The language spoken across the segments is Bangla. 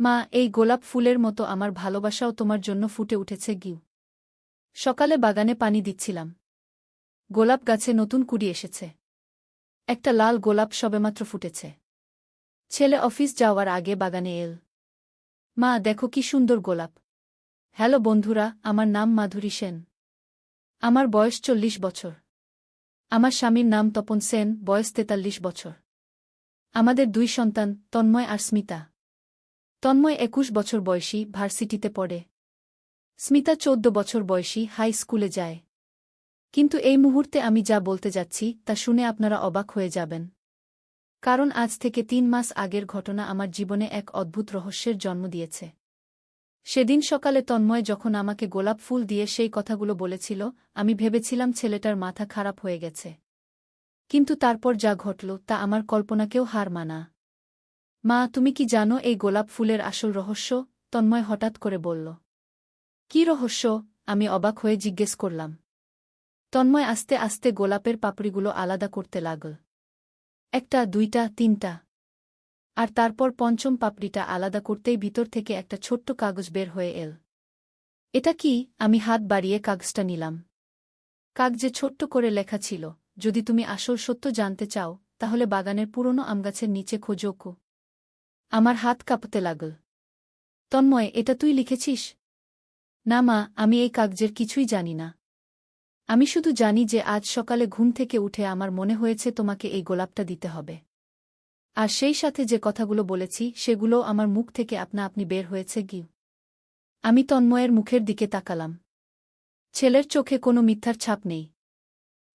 মা, এই গোলাপ ফুলের মতো আমার ভালোবাসাও তোমার জন্য ফুটে উঠেছে গিউ। সকালে বাগানে পানি দিচ্ছিলাম। গোলাপ গাছে নতুন কুড়ি এসেছে। একটা লাল গোলাপ সবেমাত্র ফুটেছে। ছেলে অফিস যাওয়ার আগে বাগানে এল। মা, দেখো কি সুন্দর গোলাপ। হ্যালো বন্ধুরা, আমার নাম মাধুরী সেন। আমার বয়স 40 বছর। আমার স্বামীর নাম তপন সেন, বয়স 43 বছর। আমাদের 2 সন্তান, তন্ময় আর স্মিতা। তন্ময় 21 বছর বয়সী, ভার্সিটিতে পড়ে। স্মিতা 14 বছর বয়সী, হাই স্কুলে যায়। কিন্তু এই মুহূর্তে আমি যা বলতে যাচ্ছি তা শুনে আপনারা অবাক হয়ে যাবেন। কারণ আজ থেকে 3 মাস আগের ঘটনা আমার জীবনে এক অদ্ভুত রহস্যের জন্ম দিয়েছে। সেদিন সকালে তন্ময় যখন আমাকে গোলাপ ফুল দিয়ে সেই কথাগুলো বলেছিল, আমি ভেবেছিলাম ছেলেটার মাথা খারাপ হয়ে গেছে। কিন্তু তারপর যা ঘটল তা আমার কল্পনাকেও হার মানা। মা, তুমি কি জানো এই গোলাপ ফুলের আসল রহস্য? তন্ময় হঠাৎ করে বলল। কি রহস্য? আমি অবাক হয়ে জিজ্ঞেস করলাম। তন্ময় আস্তে আস্তে গোলাপের পাপড়িগুলো আলাদা করতে লাগল। 1টা, 2টা, 3টা। আর তারপর পঞ্চম পাপড়িটা আলাদা করতেই ভিতর থেকে একটা ছোট্ট কাগজ বের হয়ে এল। এটা কি? আমি হাত বাড়িয়ে কাগজটা নিলাম। কাগজে ছোট্ট করে লেখা ছিল, যদি তুমি আসল সত্য জানতে চাও তাহলে বাগানের পুরনো আমগাছের নিচে খোঁজো। আমার হাত কাঁপতে লাগল। তন্ময়, এটা তুই লিখেছিস? না মা, আমি এই কাগজের কিছুই জানি না। আমি শুধু জানি যে আজ সকালে ঘুম থেকে উঠে আমার মনে হয়েছে তোমাকে এই গোলাপটা দিতে হবে। আর সেই সাথে যে কথাগুলো বলেছি সেগুলোও আমার মুখ থেকে আপনা আপনি বের হয়েছে গিউ। আমি তন্ময়ের মুখের দিকে তাকালাম। ছেলের চোখে কোনো মিথ্যার ছাপ নেই।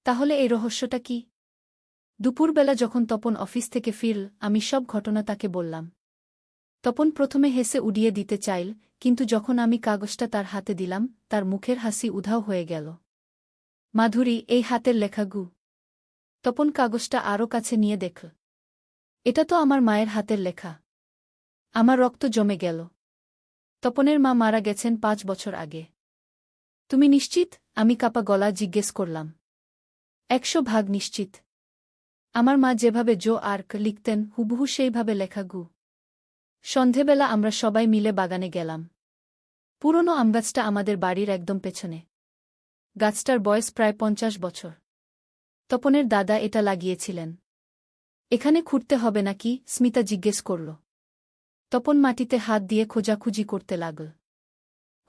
তাহলে এই রহস্যটা কি? দুপুরবেলা যখন তপন অফিস থেকে ফিরল, আমি সব ঘটনা তাকে বললাম। তপন প্রথমে হেসে উড়িয়ে দিতে চাইল, কিন্তু যখন আমি কাগজটা তার হাতে দিলাম তার মুখের হাসি উধাও হয়ে গেল। মাধুরী, এই হাতের লেখা গু। তপন কাগজটা আরও কাছে নিয়ে দেখল। এটা তো আমার মায়ের হাতের লেখা। আমার রক্ত জমে গেল। তপনের মা মারা গেছেন 5 বছর আগে। তুমি নিশ্চিত? আমি কাপা গলা জিজ্ঞেস করলাম। 100% নিশ্চিত। আমার মা যেভাবে জো আর্ক লিখতেন হুবহু সেইভাবে লেখা গু। সন্ধেবেলা আমরা সবাই মিলে বাগানে গেলাম। পুরনো আমগাছটা আমাদের বাড়ির একদম পেছনে। গাছটার বয়স প্রায় 50 বছর। তপনের দাদা এটা লাগিয়েছিলেন। এখানে খুঁড়তে হবে নাকি? স্মিতা জিজ্ঞেস করল। তপন মাটিতে হাত দিয়ে খোঁজাখুঁজি করতে লাগল।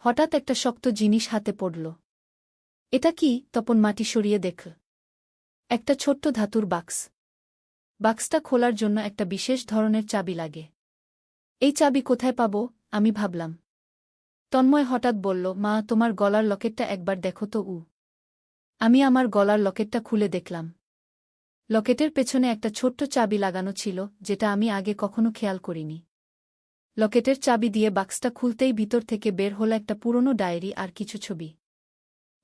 হঠাৎ একটা শক্ত জিনিস হাতে পড়ল। এটা কি? তপন মাটি সরিয়ে দেখল। একটা ছোট্ট ধাতুর বাক্স। বাক্সটা খোলার জন্য একটা বিশেষ ধরনের চাবি লাগে। এই চাবি কোথায় পাব? আমি ভাবলাম। তন্ময় হঠাৎ বলল, মা, তোমার গলার লকেটটা একবার দেখো তো। আমি আমার গলার লকেটটা খুলে দেখলাম। লকেটের পেছনে একটা ছোট্ট চাবি লাগানো ছিল, যেটা আমি আগে কখনো খেয়াল করিনি। লকেটের চাবি দিয়ে বাক্সটা খুলতেই ভিতর থেকে বের হল একটা পুরনো ডায়েরি আর কিছু ছবি।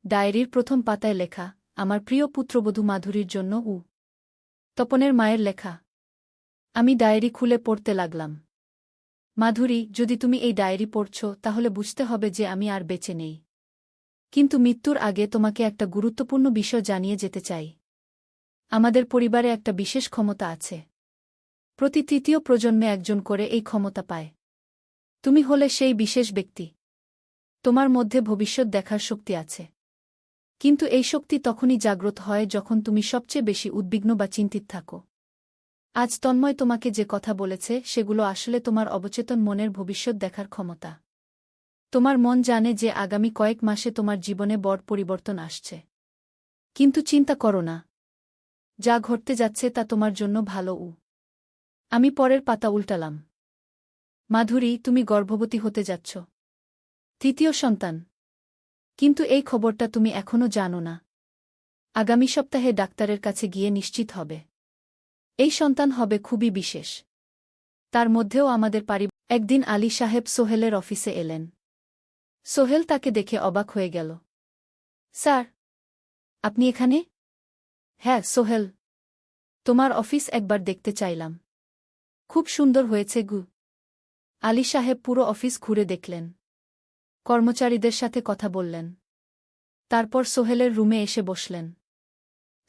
ডায়েরির প্রথম পাতায় লেখা, আমার প্রিয় পুত্রবধূ মাধুরীর জন্য তপনের মায়ের লেখা। আমি ডায়েরি খুলে পড়তে লাগলাম। মাধুরী, যদি তুমি এই ডায়েরি পড়ছ তাহলে বুঝতে হবে যে আমি আর বেঁচে নেই। কিন্তু মৃত্যুর আগে তোমাকে একটা গুরুত্বপূর্ণ বিষয় জানিয়ে যেতে চাই। আমাদের পরিবারে একটা বিশেষ ক্ষমতা আছে। প্রতি 3য় প্রজন্মে একজন করে এই ক্ষমতা পায়। তুমি হলে সেই বিশেষ ব্যক্তি। তোমার মধ্যে ভবিষ্যৎ দেখার শক্তি আছে। কিন্তু এই শক্তি তখনই জাগ্রত হয় যখন তুমি সবচেয়ে বেশি উদ্বিগ্ন বা চিন্তিত থাকো। আজ তন্ময় তোমাকে যে কথা বলেছে সেগুলো আসলে তোমার অবচেতন মনের ভবিষ্যৎ দেখার ক্ষমতা। তোমার মন জানে যে আগামী কয়েক মাসে তোমার জীবনে বড় পরিবর্তন আসছে। কিন্তু চিন্তা করো না। যা ঘটতে যাচ্ছে তা তোমার জন্য ভালো। আমি পরের পাতা উল্টালাম। মাধুরী, তুমি গর্ভবতী হতে যাচ্ছ। 3য় সন্তান। কিন্তু এই খবরটা তুমি এখনো জানো না। আগামী সপ্তাহে ডাক্তারের কাছে গিয়ে নিশ্চিত হবে। এই সন্তান হবে খুবই বিশেষ। তার মধ্যেও আমাদের একদিন আলী সাহেব সোহেলের অফিসে এলেন। সোহেল তাকে দেখে অবাক হয়ে গেল। স্যার, আপনি এখানে? হ্যাঁ সোহেল, তোমার অফিস একবার দেখতে চাইলাম। খুব সুন্দর হয়েছে গু। আলী সাহেব পুরো অফিস ঘুরে দেখলেন। কর্মচারীদের সাথে কথা বললেন। তারপর সোহেলের রুমে এসে বসলেন।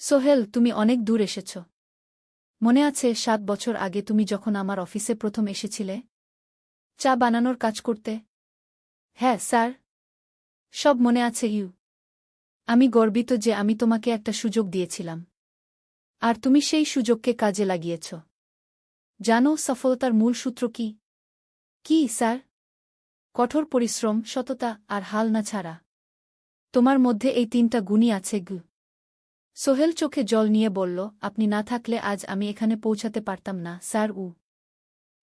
সোহেল, তুমি অনেক দূর এসেছ। মনে আছে 7 বছর আগে তুমি যখন আমার অফিসে প্রথম এসেছিলে? চা বানানোর কাজ করতে? হ্যাঁ স্যার। সব মনে আছে ইউ। আমি গর্বিত যে আমি তোমাকে একটা সুযোগ দিয়েছিলাম। আর তুমি সেই সুযোগকে কাজে লাগিয়েছ। জানো সফলতার মূল সূত্র কি? কি স্যার? কঠোর পরিশ্রম, সততা আর হাল না ছাড়া। তোমার মধ্যে এই তিনটা গুণই আছে গু। সোহেল চোখে জল নিয়ে বলল, আপনি না থাকলে আজ আমি এখানে পৌঁছাতে পারতাম না স্যার।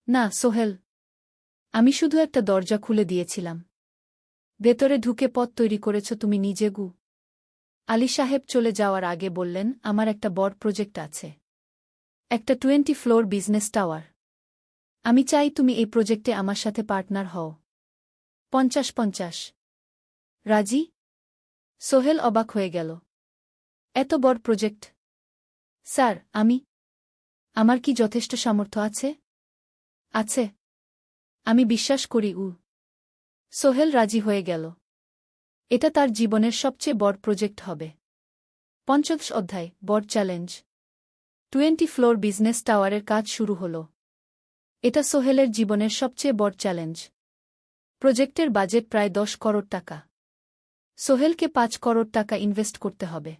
না সোহেল। আমি শুধু একটা দরজা খুলে দিয়েছিলাম। ভেতরে ঢুকে পথ তৈরি করেছ তুমি নিজে গু। আলী সাহেব চলে যাওয়ার আগে বললেন, আমার একটা বড় প্রজেক্ট আছে। একটা 20 ফ্লোর বিজনেস টাওয়ার। আমি চাই তুমি এই প্রজেক্টে আমার সাথে পার্টনার হও। 50-50। রাজি? সোহেল অবাক হয়ে গেল। এত বড় প্রজেক্ট? স্যার, আমার কি যথেষ্ট সামর্থ্য আছে? আছে। আমি বিশ্বাস করি সোহেল রাজি হয়ে গেল। এটা তার জীবনের সবচেয়ে বড় প্রজেক্ট হবে। 50 অধ্যায়, বড় চ্যালেঞ্জ। 20 ফ্লোর বিজনেস টাওয়ারের কাজ শুরু হল। এটা সোহেলের জীবনের সবচেয়ে বড় চ্যালেঞ্জ। প্রজেক্টের বাজেট প্রায় 10 করোড় টাকা। সোহেলকে 5 করোড় টাকা ইনভেস্ট করতে হবে।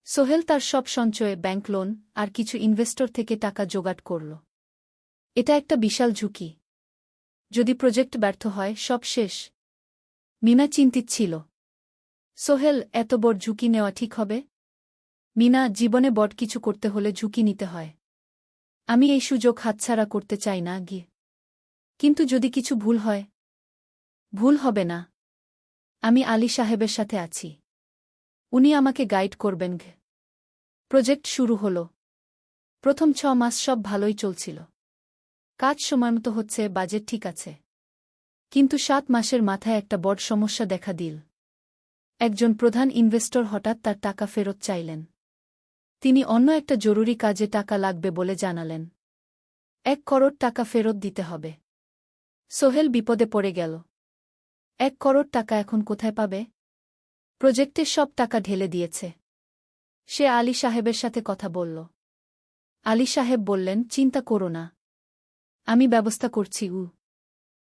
সোহেল তার সব সঞ্চয়ে, ব্যাংক লোন আর কিছু ইনভেস্টর থেকে টাকা জোগাড় করল। এটা একটা বিশাল ঝুঁকি। যদি প্রজেক্ট ব্যর্থ হয়, সব শেষ। মিনা চিন্তিত ছিল। সোহেল, এত বড় ঝুঁকি নেওয়া ঠিক হবে? মিনা, জীবনে বড় কিছু করতে হলে ঝুঁকি নিতে হয়। আমি এই সুযোগ হাতছাড়া করতে চাই না গিয়ে। কিন্তু যদি কিছু ভুল হয়? ভুল হবে না। আমি আলী সাহেবের সাথে আছি। উনি আমাকে গাইড করবেন। প্রজেক্ট শুরু হল। প্রথম 6 মাস সব ভালোই চলছিল। কাজ সময়মতো হচ্ছে, বাজেট ঠিক আছে। কিন্তু 7 মাসের মাথায় একটা বড় সমস্যা দেখা দিল। একজন প্রধান ইনভেস্টর হঠাৎ তার টাকা ফেরত চাইলেন। তিনি অন্য একটা জরুরি কাজে টাকা লাগবে বলে জানালেন। 1 করোড় টাকা ফেরত দিতে হবে। সোহেল বিপদে পড়ে গেল। 1 করোড় টাকা এখন কোথায় পাবে? প্রজেক্টে সব টাকা ঢেলে দিয়েছে। সে আলী সাহেবের সাথে কথা বলল। আলী সাহেব বললেন, চিন্তা করো না, আমি ব্যবস্থা করছি।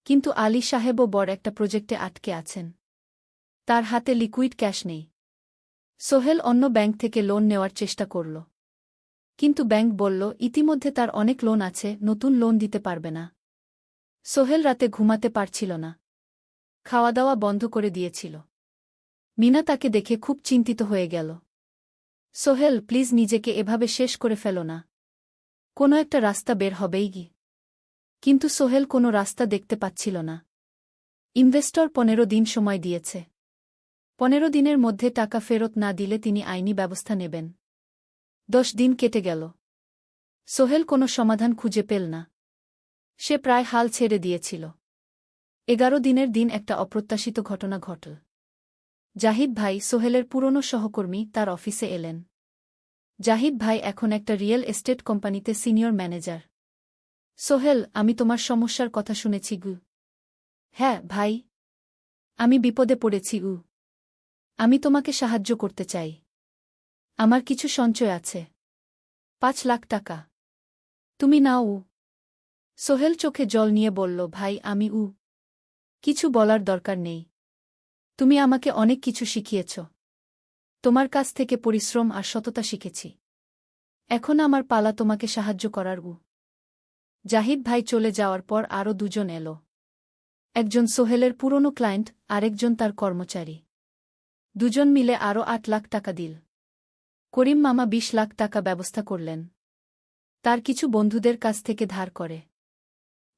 কিন্তু আলী সাহেবও বড় একটা প্রজেক্টে আটকে আছেন। তার হাতে লিকুইড ক্যাশ নেই। সোহেল অন্য ব্যাংক থেকে লোন নেওয়ার চেষ্টা করল। কিন্তু ব্যাংক বলল, ইতিমধ্যে তার অনেক লোন আছে, নতুন লোন দিতে পারবে না। সোহেল রাতে ঘুমাতে পারছিল না। খাওয়া দাওয়া বন্ধ করে দিয়েছিল। মিনা তাকে দেখে খুব চিন্তিত হয়ে গেল। সোহেল, প্লিজ নিজেকে এভাবে শেষ করে ফেলো না। কোনো একটা রাস্তা বের হবেই কি। কিন্তু সোহেল কোনো রাস্তা দেখতে পাচ্ছিল না। ইনভেস্টর 15 দিন সময় দিয়েছে। 15 দিনের মধ্যে টাকা ফেরত না দিলে তিনি আইনি ব্যবস্থা নেবেন। 10 দিন কেটে গেল। সোহেল কোনো সমাধান খুঁজে পেল না। সে প্রায় হাল ছেড়ে দিয়েছিল। 11 দিনের দিন একটা অপ্রত্যাশিত ঘটনা ঘটল। জাহিদ ভাই, সোহেলের পুরনো সহকর্মী, তার অফিসে এলেন। জাহিদ ভাই এখন একটা রিয়েল এস্টেট কোম্পানিতে সিনিয়র ম্যানেজার। সোহেল, আমি তোমার সমস্যার কথা শুনেছি গু। হ্যাঁ ভাই। আমি বিপদে পড়েছি আমি তোমাকে সাহায্য করতে চাই। আমার কিছু সঞ্চয় আছে। 5 লাখ টাকা। তুমি নাও। সোহেল চোখে জল নিয়ে বলল, ভাই আমি কিছু বলার দরকার নেই। তুমি আমাকে অনেক কিছু শিখিয়েছ। তোমার কাছ থেকে পরিশ্রম আর সততা শিখেছি। এখন আমার পালা তোমাকে সাহায্য করার। জাহিদ ভাই চলে যাওয়ার পর আরও 2 জন এলো। একজন সোহেলের পুরনো ক্লায়েন্ট, আরেকজন তার কর্মচারী। 2 জন মিলে আরও 8 লাখ টাকা দিল। করিম মামা 20 লাখ টাকা ব্যবস্থা করলেন। তার কিছু বন্ধুদের কাছ থেকে ধার করে।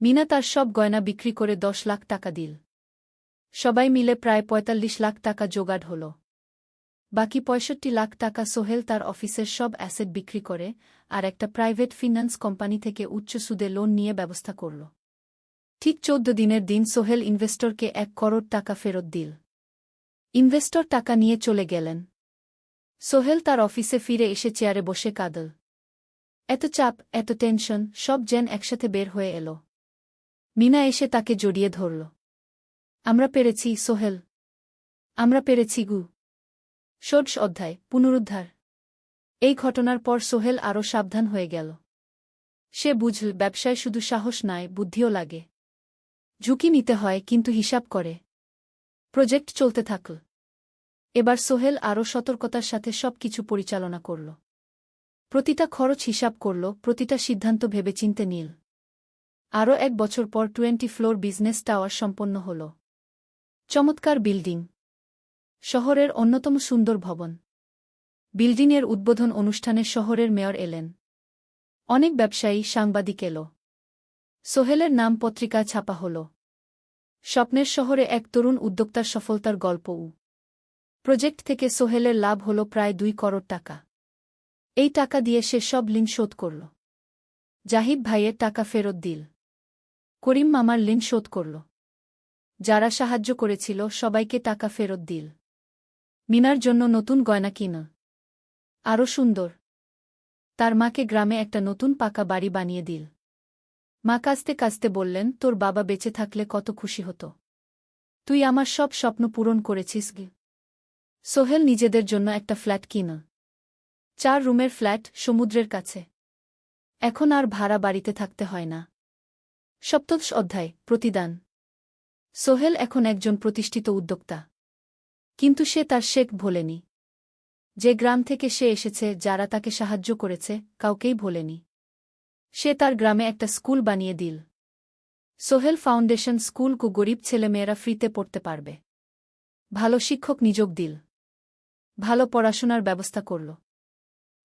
মিনা তার সব গয়না বিক্রি করে 10 লাখ টাকা দিল। সবাই মিলে প্রায় 45 লাখ টাকা জোগাড় হল। বাকি 65 লাখ টাকা সোহেল তার অফিসের সব অ্যাসেট বিক্রি করে আর একটা প্রাইভেট ফিন্যান্স কোম্পানি থেকে উচ্চ সুদে লোন নিয়ে ব্যবস্থা করল। ঠিক 14 দিনের দিন সোহেল ইনভেস্টরকে 1 করোড় টাকা ফেরত দিল। ইনভেস্টর টাকা নিয়ে চলে গেলেন। সোহেল তার অফিসে ফিরে এসে চেয়ারে বসে কাঁদল। এত চাপ, এত টেনশন, সব যেন একসাথে বের হয়ে এল। মিনা এসে তাকে জড়িয়ে ধরল। আমরা পেরেছি সোহেল। আমরা পেরেছি গু। 16 অধ্যায়, পুনরুদ্ধার। এই ঘটনার পর সোহেল আরও সাবধান হয়ে গেল। সে বুঝল, ব্যবসায় শুধু সাহস নয়, বুদ্ধিও লাগে। ঝুঁকি নিতে হয় কিন্তু হিসাব করে। প্রজেক্ট চলতে থাকল। এবার সোহেল আরও সতর্কতার সাথে সবকিছু পরিচালনা করল। প্রতিটা খরচ হিসাব করল, প্রতিটা সিদ্ধান্ত ভেবেচিন্তে নিল। আরও 1 বছর পর 20 ফ্লোর বিজনেস টাওয়ার সম্পন্ন হল। চমৎকার বিল্ডিং, শহরের অন্যতম সুন্দর ভবন। বিল্ডিংয়ের উদ্বোধন অনুষ্ঠানে শহরের মেয়র এলেন। অনেক ব্যবসায়ী, সাংবাদিক এল। সোহেলের নাম পত্রিকায় ছাপা হল। স্বপ্নের শহরে এক তরুণ উদ্যোক্তার সফলতার গল্পও। প্রজেক্ট থেকে সোহেলের লাভ হল প্রায় 2 করোড় টাকা। এই টাকা দিয়ে সে সব ঋণ শোধ করল। জাহিদ ভাইয়ের টাকা ফেরত দিল। করিম মামার ঋণ শোধ করল। যারা সাহায্য করেছিল সবাইকে টাকা ফেরত দিল। মিনার জন্য নতুন গয়না কিন। আরও সুন্দর। তার মাকে গ্রামে একটা নতুন পাকা বাড়ি বানিয়ে দিল। মা কাঁদতে কাঁদতে বললেন, তোর বাবা বেঁচে থাকলে কত খুশি হতো। তুই আমার সব স্বপ্ন পূরণ করেছিস গে। সোহেল নিজেদের জন্য একটা ফ্ল্যাট কিন। 4 রুমের ফ্ল্যাট, সমুদ্রের কাছে। এখন আর ভাড়া বাড়িতে থাকতে হয় না। 7ম অধ্যায়, প্রতিদান। সোহেল এখন একজন প্রতিষ্ঠিত উদ্যোক্তা। কিন্তু সে তার শেখ ভোলেনি। যে গ্রাম থেকে সে এসেছে, যারা তাকে সাহায্য করেছে, কাউকেই ভোলেনি। সে তার গ্রামে একটা স্কুল বানিয়ে দিল। সোহেল ফাউন্ডেশন স্কুল কু গরিব ছেলেমেয়েরা ফ্রিতে পড়তে পারবে। ভালো শিক্ষক নিযোগ দিল। ভালো পড়াশোনার ব্যবস্থা করল।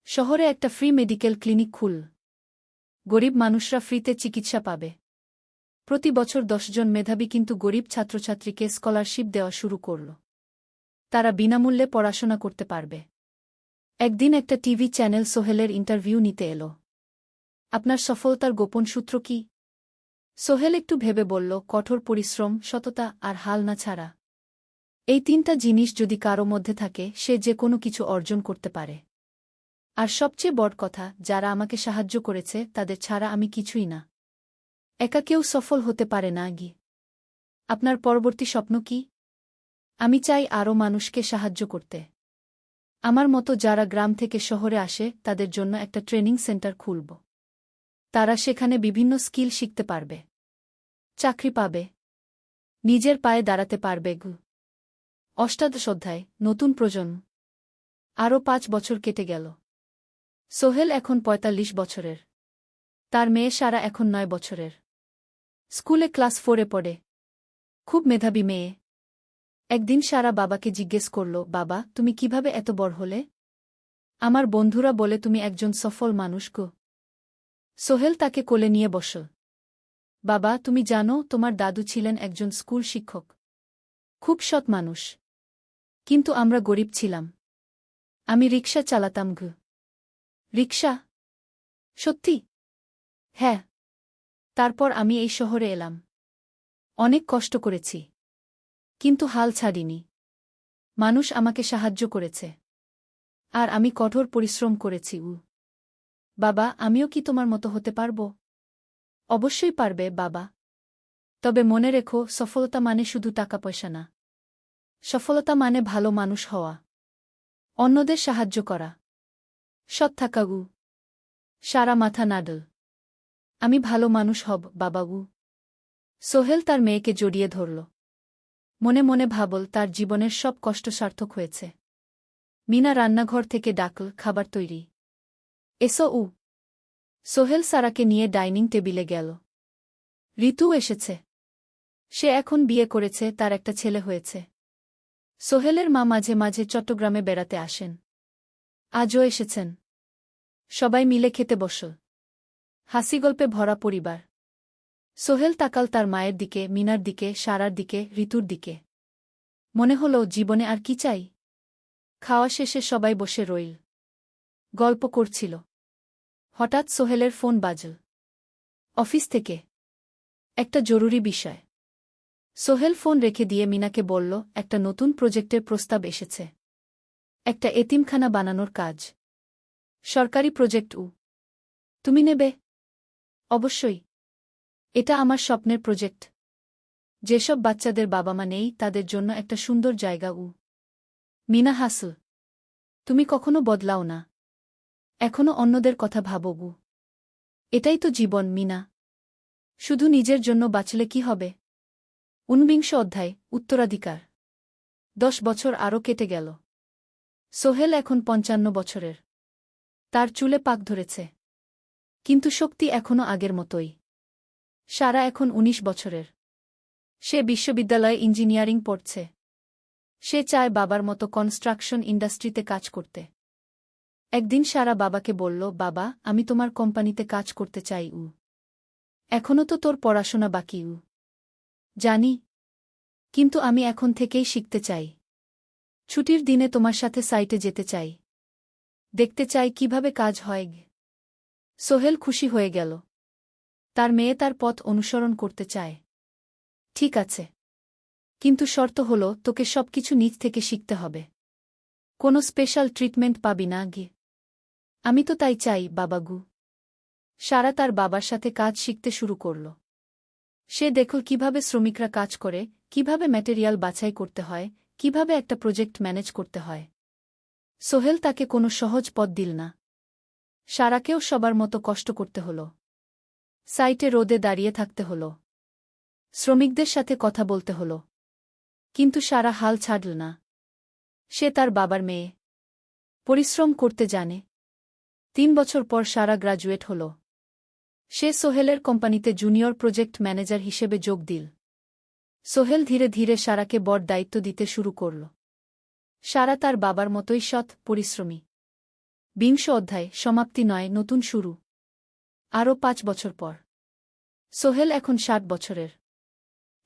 শহরে একটা ফ্রি মেডিকেল ক্লিনিক খুল। গরিব মানুষরা ফ্রিতে চিকিৎসা পাবে। প্রতি বছর 10 জন মেধাবী কিন্তু গরিব ছাত্রছাত্রীকে স্কলারশিপ দেওয়া শুরু করল। তারা বিনামূল্যে পড়াশোনা করতে পারবে। একদিন একটা টিভি চ্যানেল সোহেলের ইন্টারভিউ নিতে এল। আপনার সফলতার গোপন সূত্র কি? সোহেল একটু ভেবে বলল, কঠোর পরিশ্রম, সততা আর হাল না ছাড়া। এই 3টা জিনিস যদি কারো মধ্যে থাকে, সে যে কোনো কিছু অর্জন করতে পারে। আর সবচেয়ে বড় কথা, যারা আমাকে সাহায্য করেছে তাদের ছাড়া আমি কিছুই না। একা কেউ সফল হতে পারে না গি। আপনার পরবর্তী স্বপ্ন কি? আমি চাই আরও মানুষকে সাহায্য করতে। আমার মতো যারা গ্রাম থেকে শহরে আসে তাদের জন্য একটা ট্রেনিং সেন্টার খুলব। তারা সেখানে বিভিন্ন স্কিল শিখতে পারবে, চাকরি পাবে, নিজের পায়ে দাঁড়াতে পারবে। 8ম অধ্যায়, নতুন প্রজন্ম। আরও 5 বছর কেটে গেল। সোহেল এখন 45 বছরের। তার মেয়ে সারা এখন 9 বছরের। স্কুলে ক্লাস 4-এ পড়ে। খুব মেধাবী মেয়ে। একদিন সারা বাবাকে জিজ্ঞেস করল, বাবা, তুমি কিভাবে এত বড় হলে? আমার বন্ধুরা বলে তুমি একজন সফল মানুষ গো। সোহেল তাকে কোলে নিয়ে বসল। বাবা, তুমি জানো তোমার দাদু ছিলেন একজন স্কুল শিক্ষক। খুব সৎ মানুষ। কিন্তু আমরা গরিব ছিলাম। আমি রিকশা চালাতাম গো। রিকশা? সত্যি? হ্যাঁ। তারপর আমি এই শহরে এলাম। অনেক কষ্ট করেছি। কিন্তু হাল ছাড়িনি। মানুষ আমাকে সাহায্য করেছে। আর আমি কঠোর পরিশ্রম করেছি। বাবা, আমিও কি তোমার মতো হতে পারব? অবশ্যই পারবে বাবা। তবে মনে রেখো, সফলতা মানে শুধু টাকা পয়সা না। সফলতা মানে ভালো মানুষ হওয়া, অন্যদের সাহায্য করা, সৎ থাকা। সারা মাথা নাডল। আমি ভালো মানুষ হব বাবাবু। সোহেল তার মেয়েকে জড়িয়ে ধরল। মনে মনে ভাবল, তার জীবনের সব কষ্ট সার্থক হয়েছে। মিনা রান্নাঘর থেকে ডাকল, খাবার তৈরি। এসো। সোহেল সারাকে নিয়ে ডাইনিং টেবিলে গেল। ঋতু এসেছে। সে এখন বিয়ে করেছে, তার একটা ছেলে হয়েছে। সোহেলের মা মাঝে মাঝে চট্টগ্রামে বেড়াতে আসেন। আজও এসেছেন। সবাই মিলে খেতে বসল। হাসিগল্পে ভরা পরিবার। সোহেল তাকাল তার মায়ের দিকে, মিনার দিকে, সারার দিকে, ঋতুর দিকে। মনে হল, জীবনে আর কি চাই? খাওয়া শেষে সবাই বসে রইল। গল্প করছিল। হঠাৎ সোহেলের ফোন বাজল। অফিস থেকে। একটা জরুরি বিষয়। সোহেল ফোন রেখে দিয়ে মিনাকে বলল, একটা নতুন প্রজেক্টের প্রস্তাব এসেছে। একটা এতিমখানা বানানোর কাজ। সরকারি প্রজেক্ট। তুমি নেবে? অবশ্যই। এটা আমার স্বপ্নের প্রজেক্ট। যেসব বাচ্চাদের বাবা মা নেই তাদের জন্য একটা সুন্দর জায়গা। মিনা হাসল। তুমি কখনো বদলাও না। এখনো অন্যদের কথা ভাবো। এটাই তো জীবন মিনা। শুধু নিজের জন্য বাঁচলে কি হবে? ঊনবিংশ অধ্যায় উত্তরাধিকার 10 বছর আরও কেটে গেল। সোহেল এখন 55 বছরের। তার চুলে পাক ধরেছে, কিন্তু শক্তি এখনও আগের মতোই। সারা এখন 19 বছরের। সে বিশ্ববিদ্যালয়ে ইঞ্জিনিয়ারিং পড়ছে। সে চায় বাবার মতো কনস্ট্রাকশন ইন্ডাস্ট্রিতে কাজ করতে। একদিন সারা বাবাকে বলল, বাবা, আমি তোমার কোম্পানিতে কাজ করতে চাই। এখনও তো তোর পড়াশোনা বাকি। জানি, কিন্তু আমি এখন থেকেই শিখতে চাই। ছুটির দিনে তোমার সাথে সাইটে যেতে চাই। দেখতে চাই কিভাবে কাজ হয়। সোহেল খুশি হয়ে গেল। তার মেয়ে তার পথ অনুসরণ করতে চায়। ঠিক আছে, কিন্তু শর্ত হল তোকে সবকিছু নিজ থেকে শিখতে হবে। কোনো স্পেশাল ট্রিটমেন্ট পাবি না। আমি তো তাই চাই, বাবাগু। সারা তার বাবার সাথে কাজ শিখতে শুরু করল। সে দেখল কিভাবে শ্রমিকরা কাজ করে, কিভাবে ম্যাটেরিয়াল বাছাই করতে হয়, কিভাবে একটা প্রজেক্ট ম্যানেজ করতে হয়। সোহেল তাকে কোনো সহজ পথ দিল না। সারাকেও সবার মতো কষ্ট করতে হল। সাইটে রোদে দাঁড়িয়ে থাকতে হল। শ্রমিকদের সাথে কথা বলতে হল। কিন্তু সারা হাল ছাড়ল না। সে তার বাবার মেয়ে। পরিশ্রম করতে জানে। 3 বছর পর সারা গ্রাজুয়েট হল। সে সোহেলের কোম্পানিতে জুনিয়র প্রজেক্ট ম্যানেজার হিসেবে যোগ দিল। সোহেল ধীরে ধীরে সারাকে বড় দায়িত্ব দিতে শুরু করল। সারা তার বাবার মতোই সৎ, পরিশ্রমী। বিংশ অধ্যায় সমাপ্তি নয়, নতুন শুরু। আরও 5 বছর পর সোহেল এখন 60 বছরের।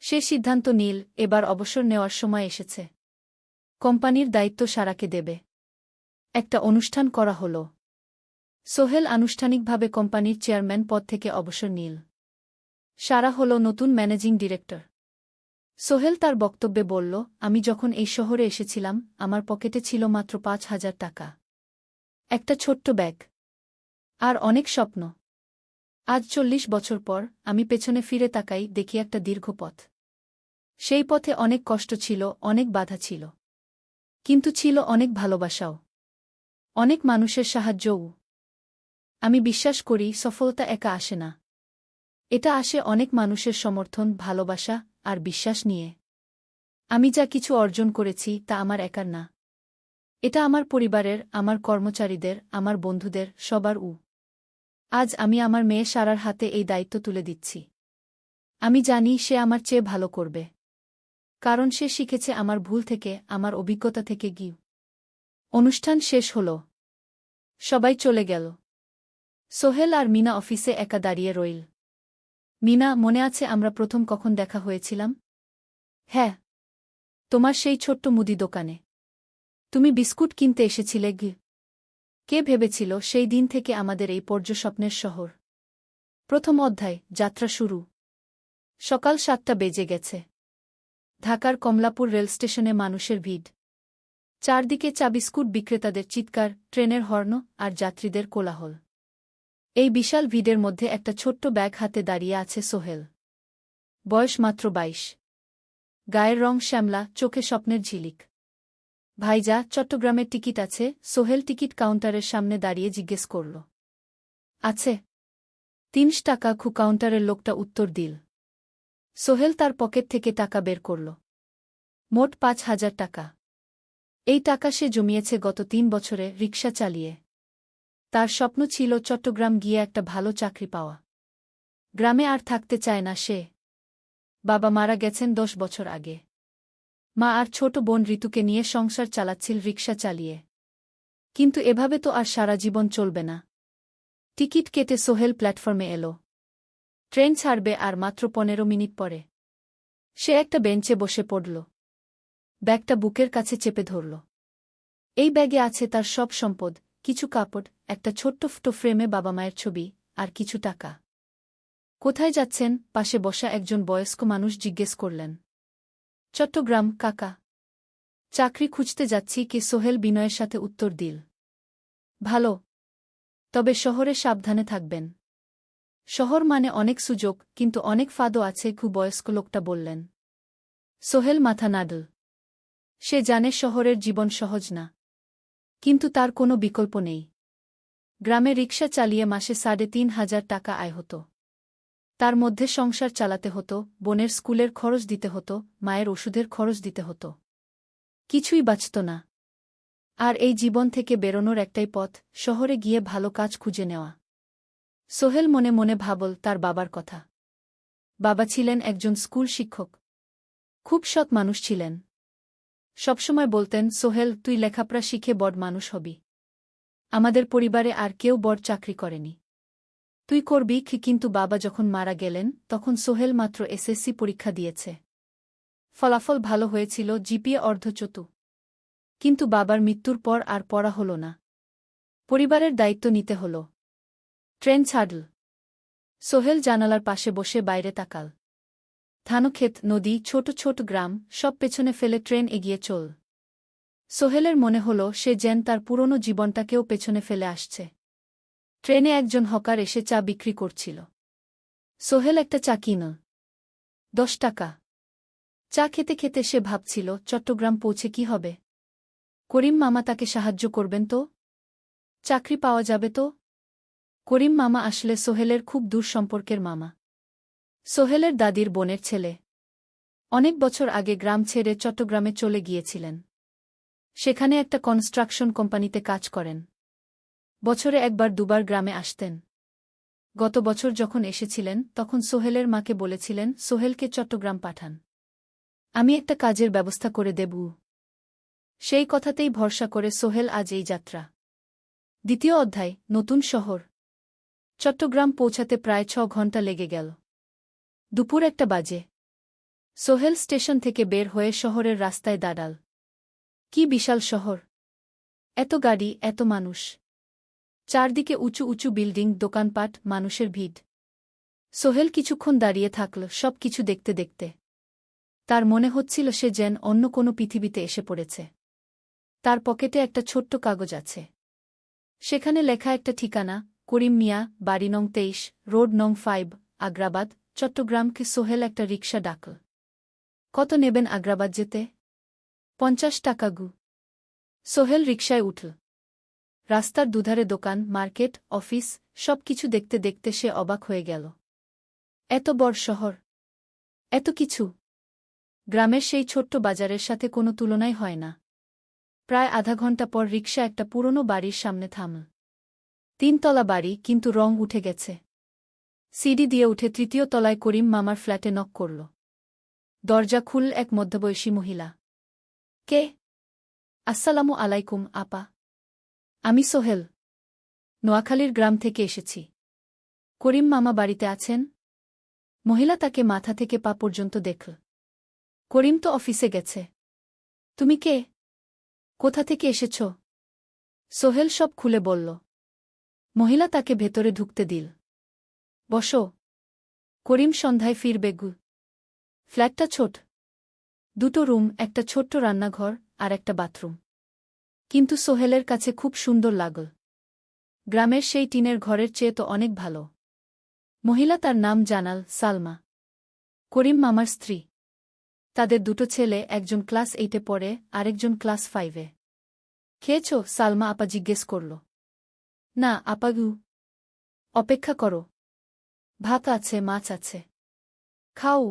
সে সিদ্ধান্ত নিল, এবার অবসর নেওয়ার সময় এসেছে। কোম্পানির দায়িত্ব সারাকে দেবে। একটা অনুষ্ঠান করা হল। সোহেল আনুষ্ঠানিকভাবে কোম্পানির চেয়ারম্যান পদ থেকে অবসর নিল। সারা হল নতুন ম্যানেজিং ডিরেক্টর। সোহেল তার বক্তব্যে বলল, আমি যখন এই শহরে এসেছিলাম আমার পকেটে ছিল মাত্র 5,000 টাকা। একটা ছোট্ট ব্যাগ। আর অনেক স্বপ্ন। আজ 40 বছর পর আমি পেছনে ফিরে তাকাই, দেখি একটা দীর্ঘ পথ। সেই পথে অনেক কষ্ট ছিল, অনেক বাধা ছিল। কিন্তু ছিল অনেক ভালোবাসাও। অনেক মানুষের সাহায্যও। আমি বিশ্বাস করি সফলতা একা আসে না। এটা আসে অনেক মানুষের সমর্থন, ভালোবাসা আর বিশ্বাস নিয়ে। আমি যা কিছু অর্জন করেছি তা আমার একার না। এটা আমার পরিবারের, আমার কর্মচারীদের, আমার বন্ধুদের, সবার। আজ আমি আমার মেয়ে সারার হাতে এই দায়িত্ব তুলে দিচ্ছি। আমি জানি সে আমার চেয়ে ভালো করবে। কারণ সে শিখেছে আমার ভুল থেকে, আমার অভিজ্ঞতা থেকে। অনুষ্ঠান শেষ হল। সবাই চলে গেল। সোহেল আর মিনা অফিসে একা দাঁড়িয়ে রইল। মিনা, মনে আছে আমরা প্রথম কখন দেখা হয়েছিলাম? হ্যাঁ, তোমার সেই ছোট্ট মুদি দোকানে। তুমি বিস্কুট কিনতে এসেছিলে। কে ভেবেছিল সেই দিন থেকে আমাদের এই পর্যস্বপ্নের শহর। প্রথম অধ্যায় যাত্রা শুরু। সকাল 7টা বেজে গেছে। ঢাকার কমলাপুর রেলস্টেশনে মানুষের ভিড়। চারদিকে চা বিস্কুট বিক্রেতাদের চিৎকার, ট্রেনের হর্ন আর যাত্রীদের কোলাহল। এই বিশাল ভিড়ের মধ্যে একটা ছোট্ট ব্যাগ হাতে দাঁড়িয়ে আছে সোহেল। বয়স মাত্র 22। গায়ের রং শ্যামলা, চোখে স্বপ্নের ঝিলিক। ভাইজা, চট্টগ্রামের টিকিট আছে? সোহেল টিকিট কাউন্টারের সামনে দাঁড়িয়ে জিজ্ঞেস করল। আছে। 3 টাকা। কাউন্টারের লোকটা উত্তর দিল। সোহেল তার পকেট থেকে টাকা বের করল। মোট 5,000 টাকা। এই টাকা সে জমিয়েছে গত 3 বছরে রিকশা চালিয়ে। তার স্বপ্ন ছিল চট্টগ্রাম গিয়ে একটা ভালো চাকরি পাওয়া। গ্রামে আর থাকতে চায় না সে। বাবা মারা গেছেন 10 বছর আগে। মা আর ছোট বোন ঋতুকে নিয়ে সংসার চালাচ্ছিল রিকশা চালিয়ে। কিন্তু এভাবে তো আর সারা জীবন চলবে না। টিকিট কেটে সোহেল প্ল্যাটফর্মে এলো। ট্রেন ছাড়বে আর মাত্র 15 মিনিট পরে। সে একটা বেঞ্চে বসে পড়ল। ব্যাগটা বুকের কাছে চেপে ধরল। এই ব্যাগে আছে তার সব সম্পদ, কিছু কাপড়, একটা ছোট্ট ফটো ফ্রেমে বাবা মায়ের ছবি, আর কিছু টাকা। কোথায় যাচ্ছেন? পাশে বসা একজন বয়স্ক মানুষ জিজ্ঞেস করলেন। চট্টগ্রাম কাকা। চাকরি খুঁজতে যাচ্ছি। কে? সোহেল বিনয়ের সাথে উত্তর দিল। ভালো। তবে শহরে সাবধানে থাকবেন। শহর মানে অনেক সুযোগ, কিন্তু অনেক ফাঁদও আছে। বয়স্ক লোকটা বললেন। সোহেল মাথা নাড়ল। সে জানে শহরের জীবন সহজ না। কিন্তু তার কোনো বিকল্প নেই। গ্রামে রিকশা চালিয়ে মাসে 3,500 টাকা আয় হতো। তার মধ্যে সংসার চালাতে হতো, বোনের স্কুলের খরচ দিতে হতো, মায়ের ওষুধের খরচ দিতে হতো। কিছুই বাঁচত না। আর এই জীবন থেকে বেরোনোর একটাই পথ, শহরে গিয়ে ভালো কাজ খুঁজে নেওয়া। সোহেল মনে মনে ভাবল তার বাবার কথা। বাবা ছিলেন একজন স্কুল শিক্ষক। খুব সৎ মানুষ ছিলেন। সবসময় বলতেন, সোহেল, তুই লেখাপড়া শিখে বড় মানুষ হবি। আমাদের পরিবারে আর কেউ বড় চাকরি করেনি। তুই করবি কি? কিন্তু বাবা যখন মারা গেলেন তখন সোহেল মাত্র এসএসসি পরীক্ষা দিয়েছে। ফলাফল ভালো হয়েছিল, জিপিএ অর্ধচতু। কিন্তু বাবার মৃত্যুর পর আর পড়া হল না। পরিবারের দায়িত্ব নিতে হল। ট্রেন ছাড়ল। সোহেল জানালার পাশে বসে বাইরে তাকাল। ধানক্ষেত, নদী, ছোট ছোট গ্রাম, সব পেছনে ফেলে ট্রেন এগিয়ে চল। সোহেলের মনে হল সে যেন তার পুরনো জীবনটাকেও পেছনে ফেলে আসছে। ট্রেনে একজন হকার এসে চা বিক্রি করছিল। সোহেল একটা চা কিনল। 10 টাকা। চা খেতে খেতে সে ভাবছিল, চট্টগ্রাম পৌঁছে কি হবে? করিম মামা তাকে সাহায্য করবেন তো? চাকরি পাওয়া যাবে তো? করিম মামা আসলে সোহেলের খুব দূর সম্পর্কের মামা। সোহেলের দাদির বোনের ছেলে। অনেক বছর আগে গ্রাম ছেড়ে চট্টগ্রামে চলে গিয়েছিলেন। সেখানে একটা কনস্ট্রাকশন কোম্পানিতে কাজ করেন। বছরে একবার দুবার গ্রামে আসতেন। গত বছর যখন এসেছিলেন তখন সোহেলের মাকে বলেছিলেন, সোহেলকে চট্টগ্রাম পাঠান। আমি একটা কাজের ব্যবস্থা করে দেব। সেই কথাতেই ভরসা করে সোহেল আজ এই যাত্রা। দ্বিতীয় অধ্যায়, নতুন শহর। চট্টগ্রাম পৌঁছাতে প্রায় 6 ঘণ্টা লেগে গেল। দুপুর 1টা বাজে। সোহেল স্টেশন থেকে বের হয়ে শহরের রাস্তায় দাঁড়াল। কি বিশাল শহর! এত গাড়ি, এত মানুষ। চারদিকে উঁচু উঁচু বিল্ডিং, দোকানপাট, মানুষের ভিড়। সোহেল কিছুক্ষণ দাঁড়িয়ে থাকল সব কিছু দেখতে দেখতে। তার মনে হচ্ছিল সে যেন অন্য কোনো পৃথিবীতে এসে পড়েছে। তার পকেটে একটা ছোট্ট কাগজ আছে। সেখানে লেখা একটা ঠিকানা, করিম মিয়া, বাড়ি নং 23, রোড নং 5, আগ্রাবাদ, চট্টগ্রামকে। সোহেল একটা রিকশা ডাকল। কত নেবেন আগ্রাবাদ যেতে? 50 টাকা গু। সোহেল রিকশায় উঠল। রাস্তার দুধারে দোকান, মার্কেট, অফিস, সব কিছু দেখতে দেখতে সে অবাক হয়ে গেল। এত বড় শহর, এত কিছু! গ্রামের সেই ছোট্ট বাজারের সাথে কোনো তুলনাই হয় না। প্রায় আধা ঘণ্টা পর রিকশা একটা পুরনো বাড়ির সামনে থামল। 3 তলা বাড়ি, কিন্তু রং উঠে গেছে। সিঁড়ি দিয়ে উঠে 3য় তলায় করিম মামার ফ্ল্যাটে নক করল। দরজা খুলল এক মধ্যবয়সী মহিলা। কে? আসসালামু আলাইকুম আপা। আমি সোহেল। নোয়াখালীর গ্রাম থেকে এসেছি। করিম মামা বাড়িতে আছেন? মহিলা তাকে মাথা থেকে পা পর্যন্ত দেখল। করিম তো অফিসে গেছে। তুমি কে? কোথা থেকে এসেছ? সোহেল সব খুলে বলল। মহিলা তাকে ভেতরে ঢুকতে দিল। বসো। করিম সন্ধ্যায় ফিরবে গু। ফ্ল্যাটটা ছোট। 2টো রুম, একটা ছোট্ট রান্নাঘর আর একটা বাথরুম। কিন্তু সোহেলের কাছে খুব সুন্দর লাগল। গ্রামের সেই টিনের ঘরের চেয়ে তো অনেক ভালো। মহিলা তার নাম জানাল, সালমা। করিম মামার স্ত্রী। তাদের 2টো ছেলে, একজন ক্লাস 8-এ পড়ে, আরেকজন ক্লাস 5-এ। খেয়েছ? সালমা আপা জিজ্ঞেস করল। না আপা গু। অপেক্ষা করো। ভাত আছে, মাছ আছে। খাও।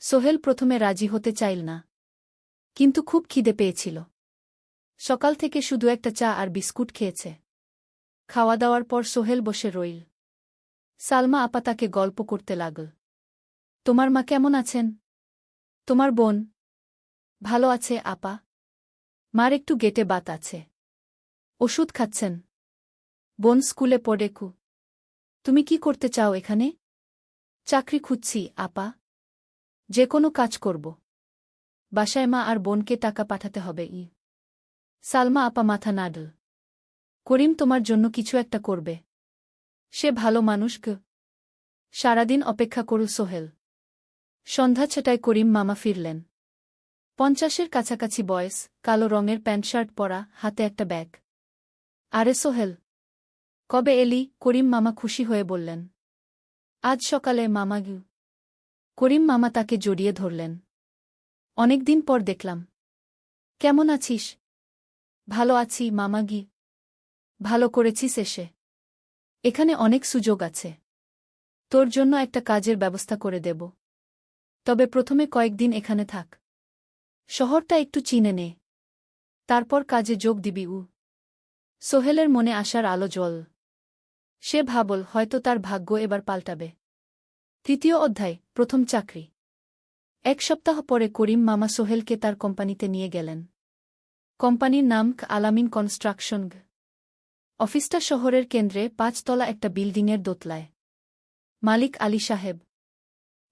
সোহেল প্রথমে রাজি হতে চাইল না। কিন্তু খুব খিদে পেয়েছিল। সকাল থেকে শুধু একটা চা আর বিস্কুট খেয়েছে। খাওয়া দাওয়ার পর সোহেল বসে রইল। সালমা আপা তাকে গল্প করতে লাগল। তোমার মা কেমন আছেন? তোমার বোন? ভালো আছে আপা। মার একটু গেটে বাত আছে। ওষুধ খাচ্ছেন। বোন স্কুলে পড়ে কু। তুমি কি করতে চাও এখানে? চাকরি খুঁজছি আপা। যে কোনো কাজ করব। বাসায় মা আর বোনকে টাকা পাঠাতে হবে। সালমা আপা মাথা নাড়ল। করিম তোমার জন্য কিছু একটা করবে। সে ভালো মানুষ গ। সারাদিন অপেক্ষা করু সোহেল। সন্ধ্যা 6টায় করিম মামা ফিরলেন। 50-এর কাছাকাছি বয়স, কালো রঙের প্যান্ট শার্ট পরা, হাতে একটা ব্যাগ। আরে সোহেল, কবে এলি? করিম মামা খুশি হয়ে বললেন। আজ সকালে মামা গু। করিম মামা তাকে জড়িয়ে ধরলেন। অনেকদিন পর দেখলাম। কেমন আছিস? ভালো আছি মামা গি। ভালো করেছিস এসে। এখানে অনেক সুযোগ আছে। তোর জন্য একটা কাজের ব্যবস্থা করে দেব। তবে প্রথমে কয়েকদিন এখানে থাক। শহরটা একটু চিনে নে। তারপর কাজে যোগ দিবি। সোহেলের মনে আসার আলো জ্বল। সে ভাবল হয়তো তার ভাগ্য এবার পাল্টাবে। তৃতীয় অধ্যায়, প্রথম চাকরি। এক সপ্তাহ পরে করিম মামা সোহেলকে তার কোম্পানিতে নিয়ে গেলেন। কোম্পানির নাম আলামিন কনস্ট্রাকশন। অফিসটা শহরের কেন্দ্রে ৫ তলা একটা বিল্ডিংয়ের দোতলায়। মালিক আলী সাহেব।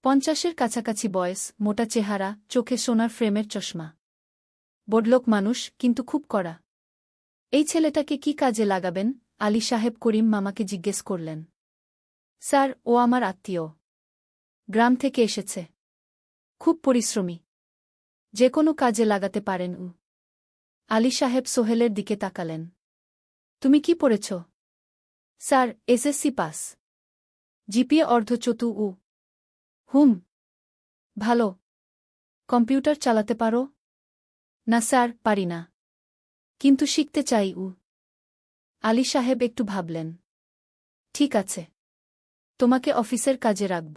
৫০-এর কাছাকাছি বয়স, মোটা চেহারা, চোখে সোনার ফ্রেমের চশমা। বড়লোক মানুষ, কিন্তু খুব কড়া। এই ছেলেটাকে কি কাজে লাগাবেন? আলী সাহেব করিম মামাকে জিজ্ঞেস করলেন। স্যার, ও আমার আত্মীয়। গ্রাম থেকে এসেছে। খুব পরিশ্রমী। যে কোনো কাজে লাগাতে পারেন। আলী সাহেব সোহেলের দিকে তাকালেন। তুমি কি পড়েছ? Sir, SSC pass. জিপিএ অর্ধচতু। হুম। ভালো। কম্পিউটার চালাতে পারো? না স্যার, পারি না। কিন্তু শিখতে চাই। আলী সাহেব একটু ভাবলেন। ঠিক আছে। তোমাকে অফিসের কাজে রাখব।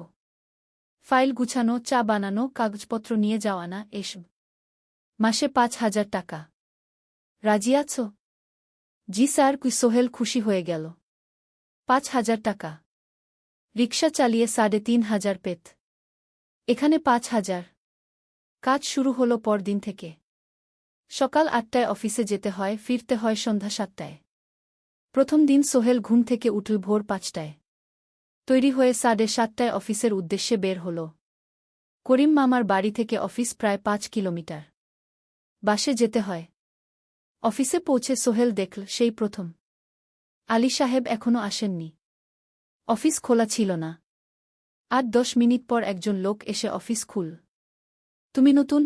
ফাইল গুছানো, চা বানানো, কাগজপত্র নিয়ে যাওয়া না, এসব। মাসে ৫,০০০ টাকা। রাজি আছো? জি স্যার। সোহেল খুশি হয়ে গেল। ৫,০০০ টাকা। রিকশা চালিয়ে ৩,৫০০ পেত। এখানে ৫,০০০। কাজ শুরু হলো পরদিন থেকে। সকাল ৮টায় অফিসে যেতে হয়, ফিরতে হয় সন্ধ্যা ৭টায়। প্রথম দিন সোহেল ঘুম থেকে উঠল ভোর ৫টায়। তৈরি হয়ে ৭:৩০টায় অফিসের উদ্দেশ্যে বের হল। করিম মামার বাড়ি থেকে অফিস প্রায় ৫ কিলোমিটার। বাসে যেতে হয়। অফিসে পৌঁছে সোহেল দেখল সেই প্রথম আলী সাহেব এখনও আসেননি। অফিস খোলা ছিল না। ৮-১০ মিনিট পর একজন লোক এসে অফিস খুল। তুমি নতুন?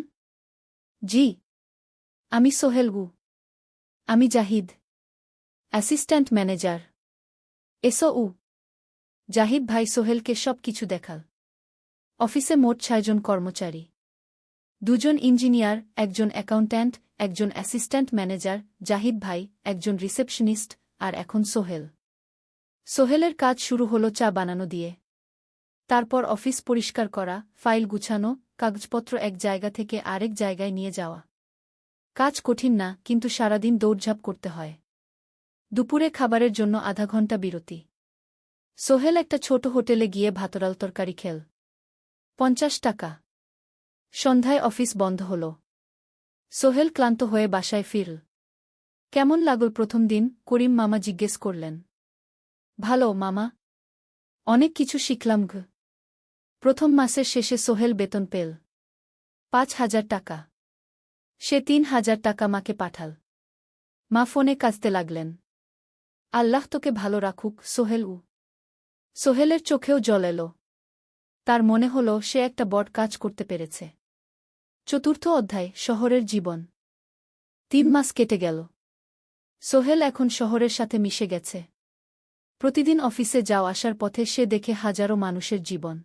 জি। আমি সোহেল। আমি জাহিদ, অ্যাসিস্ট্যান্ট ম্যানেজার। এসো। জাহিদ ভাই সোহেলকে সব কিছু দেখাল। অফিসে মোট ৬ জন কর্মচারী। ২ জন ইঞ্জিনিয়ার, একজন অ্যাকাউন্ট্যান্ট, একজন অ্যাসিস্ট্যান্ট ম্যানেজার, জাহিদ ভাই, একজন রিসেপশনিস্ট, আর এখন সোহেল। সোহেলের কাজ শুরু হলো চা বানানো দিয়ে। তারপর অফিস পরিষ্কার করা, ফাইল গুছানো, কাগজপত্র এক জায়গা থেকে আরেক জায়গায় নিয়ে যাওয়া। কাজ কঠিন না, কিন্তু সারাদিন দৌড়ঝাঁপ করতে হয়। দুপুরে খাবারের জন্য আধা ঘণ্টা বিরতি। সোহেল একটা ছোট হোটেলে গিয়ে ভাতডাল তরকারি খেল। ৫০ টাকা। সন্ধ্যায় অফিস বন্ধ হল। সোহেল ক্লান্ত হয়ে বাসায় ফিরল। কেমন লাগল প্রথম দিন? করিম মামা জিজ্ঞেস করলেন। ভালো মামা। অনেক কিছু শিখলাম। প্রথম মাসের শেষে সোহেল বেতন পেল ৫,০০০ টাকা। সে ৩,০০০ টাকা মাকে পাঠাল। মা ফোনে কাঁদতে লাগলেন। আল্লাহ তোকে ভালো রাখুক সোহেল। সোহেলের চোখেও জল এলো। তার মনে হল সে একটা বড় কাজ করতে পেরেছে। চতুর্থ অধ্যায়, শহরের জীবন। ৩ মাস কেটে গেল। সোহেল এখন শহরের সাথে মিশে গেছে। প্রতিদিন অফিসে যাওয়া আসার পথে সে দেখে হাজারো মানুষের জীবন।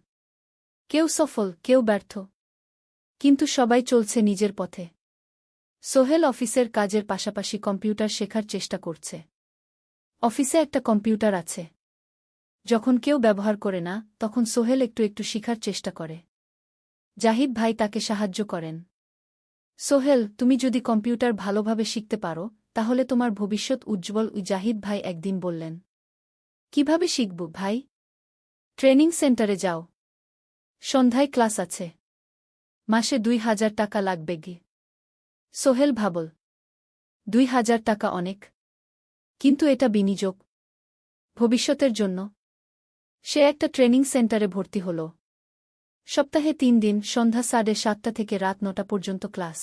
কেউ সফল, কেউ ব্যর্থ। কিন্তু সবাই চলছে নিজের পথে। সোহেল অফিসের কাজের পাশাপাশি কম্পিউটার শেখার চেষ্টা করছে। অফিসে একটা কম্পিউটার আছে। যখন কেউ ব্যবহার করে না, তখন সোহেল একটু একটু শিখার চেষ্টা করে। জাহিদ ভাই তাকে সাহায্য করেন। সোহেল, তুমি যদি কম্পিউটার ভালোভাবে শিখতে পারো, তাহলে তোমার ভবিষ্যৎ উজ্জ্বল। জাহিদ ভাই একদিন বললেন। কিভাবে শিখব ভাই? ট্রেনিং সেন্টারে যাও। সন্ধ্যায় ক্লাস আছে। মাসে ২,০০০ টাকা লাগবে। সোহেল ভাবল, ২,০০০ টাকা অনেক। কিন্তু এটা বিনিয়োগ। ভবিষ্যতের জন্য। সে একটা ট্রেনিং সেন্টারে ভর্তি হল। সপ্তাহে ৩ দিন, সন্ধ্যা ৭:৩০ থেকে রাত ৯টা পর্যন্ত ক্লাস।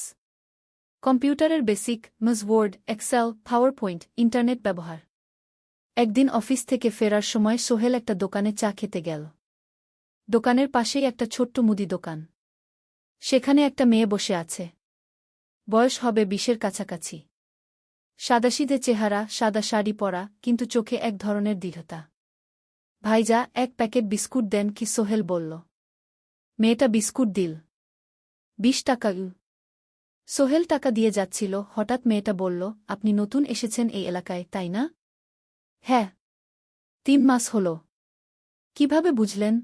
কম্পিউটারের basic, word, excel, PowerPoint, internet ব্যবহার। একদিন অফিস থেকে ফেরার সময় সোহেল একটা দোকানে চা খেতে গেল। দোকানের পাশেই একটা ছোট্ট মুদি দোকান। সেখানে একটা মেয়ে বসে আছে। বয়স হবে ২০-এর কাছাকাছি। সাদাসিধে চেহারা, সাদা শাড়ি পরা, কিন্তু চোখে এক ধরনের দৃঢ়তা। ভাইজা, ১ প্যাকেট বিস্কুট দেন কি? সোহেল বলল। মেয়েটা বিস্কুট দিল। ২০ টাকা। সোহেল টাকা দিয়ে যাচ্ছিল, হঠাৎ মেয়েটা বলল, আপনি নতুন এসেছেন এই এলাকায়, তাই না? হ্যাঁ। ৩ মাস হল। কিভাবে বুঝলেন?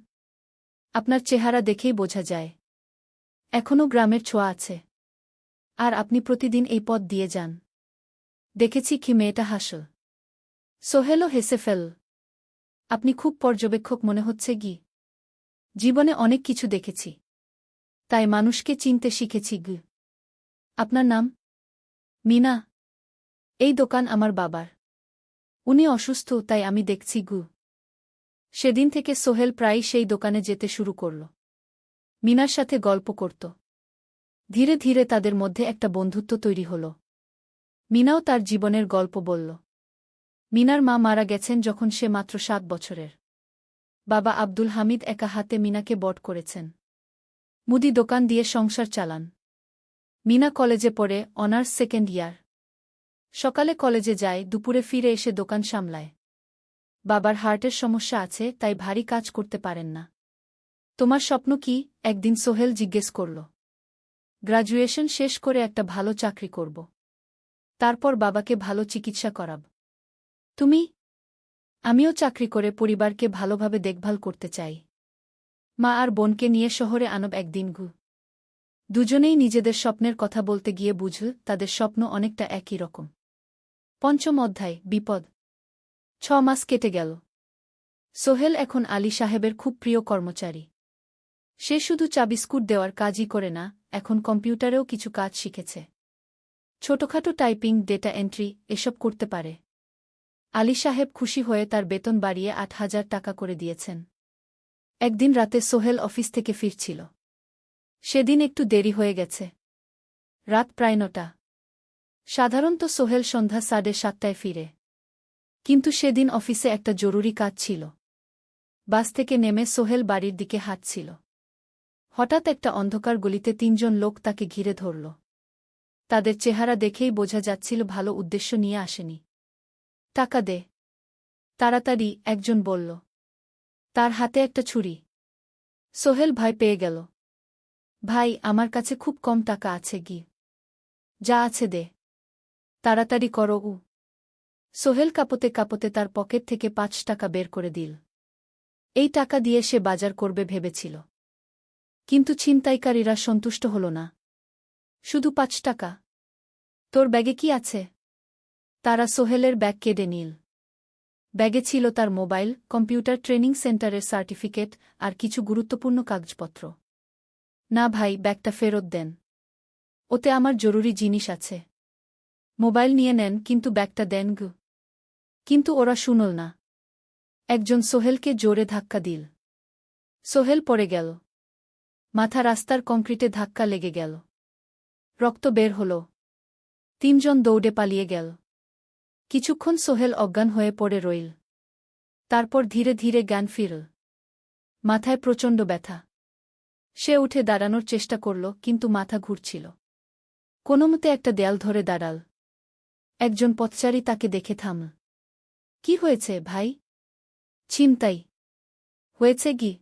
আপনার চেহারা দেখেই বোঝা যায়। এখনও গ্রামের ছোঁয়া আছে। আর আপনি প্রতিদিন এই পথ দিয়ে যান। দেখেছি কি মেয়েটা হাসল। সোহেলও হেসে ফেল। আপনি খুব পর্যবেক্ষক মনে হচ্ছে গি। জীবনে অনেক কিছু দেখেছি। তাই মানুষকে চিনতে শিখেছি গি। আপনার নাম? মিনা। এই দোকান আমার বাবার। উনি অসুস্থ তাই আমি দেখছি গু। সেদিন থেকে সোহেল প্রায়ই সেই দোকানে যেতে শুরু করল। মিনার সাথে গল্প করত। ধীরে ধীরে তাদের মধ্যে একটা বন্ধুত্ব তৈরি হল। মিনাও তার জীবনের গল্প বলল। মিনার মা মারা গেছেন যখন সে মাত্র ৭ বছরের। বাবা আব্দুল হামিদ একা হাতে মিনাকে বড় করেছেন। মুদি দোকান দিয়ে সংসার চালান। মিনা কলেজে পড়ে, অনার্স সেকেন্ড ইয়ার। সকালে কলেজে যায়, দুপুরে ফিরে এসে দোকান সামলায়। বাবার হার্টের সমস্যা আছে তাই ভারী কাজ করতে পারেন না। তোমার স্বপ্ন কি? একদিন সোহেল জিজ্ঞেস করল। গ্র্যাজুয়েশন শেষ করে একটা ভালো চাকরি করব। তারপর বাবাকে ভালো চিকিৎসা করাব। তুমি? আমিও চাকরি করে পরিবারকে ভালোভাবে দেখভাল করতে চাই। মা আর বোনকে নিয়ে শহরে আনব একদিন ঘু। দুজনেই নিজেদের স্বপ্নের কথা বলতে গিয়ে বুঝল তাদের স্বপ্ন অনেকটা একই রকম। পঞ্চম অধ্যায়, বিপদ। ৬ মাস কেটে গেল। সোহেল এখন আলী সাহেবের খুব প্রিয় কর্মচারী। সে শুধু চা বিস্কুট দেওয়ার কাজই করে না, এখন কম্পিউটারেও কিছু কাজ শিখেছে। ছোটখাটো টাইপিং, ডেটা এন্ট্রি এসব করতে পারে। আলী সাহেব খুশি হয়ে তার বেতন বাড়িয়ে ৮,০০০ টাকা করে দিয়েছেন। একদিন রাতে সোহেল অফিস থেকে ফিরছিল। সেদিন একটু দেরি হয়ে গেছে। রাত প্রায় ৯টা। সাধারণত সোহেল সন্ধ্যা ৭:৩০টায় ফিরে। কিন্তু সেদিন অফিসে একটা জরুরি কাজ ছিল। বাস থেকে নেমে সোহেল বাড়ির দিকে হাঁটছিল। হঠাৎ একটা অন্ধকার গলিতে ৩ জন লোক তাকে ঘিরে ধরল। তাদের চেহারা দেখেই বোঝা যাচ্ছিল ভালো উদ্দেশ্য নিয়ে আসেনি। টাকা দে তাড়াতাড়ি, একজন বলল। তার হাতে একটা ছুরি। সোহেল ভয় পেয়ে গেল। ভাই, আমার কাছে খুব কম টাকা আছে গি। যা আছে দে। তাড়াতাড়ি করো। সোহেল কাঁপতে কাঁপতে তার পকেট থেকে ৫ টাকা বের করে দিল। এই টাকা দিয়ে সে বাজার করবে ভেবেছিল। কিন্তু ছিনতাইকারীরা সন্তুষ্ট হল না। শুধু ৫ টাকা? তোর ব্যাগে কি আছে? তারা সোহেলের ব্যাগ কেড়ে নিল। ব্যাগে ছিল তার মোবাইল, কম্পিউটার ট্রেনিং সেন্টারের সার্টিফিকেট আর কিছু গুরুত্বপূর্ণ কাগজপত্র। না ভাই, ব্যাগটা ফেরত দেন। ওতে আমার জরুরি জিনিস আছে। মোবাইল নিয়ে নেন কিন্তু ব্যাগটা দেন গু। কিন্তু ওরা শুনল না। একজন সোহেলকে জোরে ধাক্কা দিল। সোহেল পড়ে গেল। মাথা রাস্তার কংক্রিটে ধাক্কা লেগে গেল। রক্ত বের হল। ৩ জন দৌড়ে পালিয়ে গেল। কিছুক্ষণ সোহেল অজ্ঞান হয়ে পড়ে রইল। তারপর ধীরে ধীরে জ্ঞান ফিরল। মাথায় প্রচণ্ড ব্যথা। সে উঠে দাঁড়ানোর চেষ্টা করল কিন্তু মাথা ঘুরছিল। কোনোমতে একটা দেয়াল ধরে দাঁড়াল। একজন পথচারী তাকে দেখে থামল। কি হয়েছে ভাই? ছিনতাই হয়েছে গি।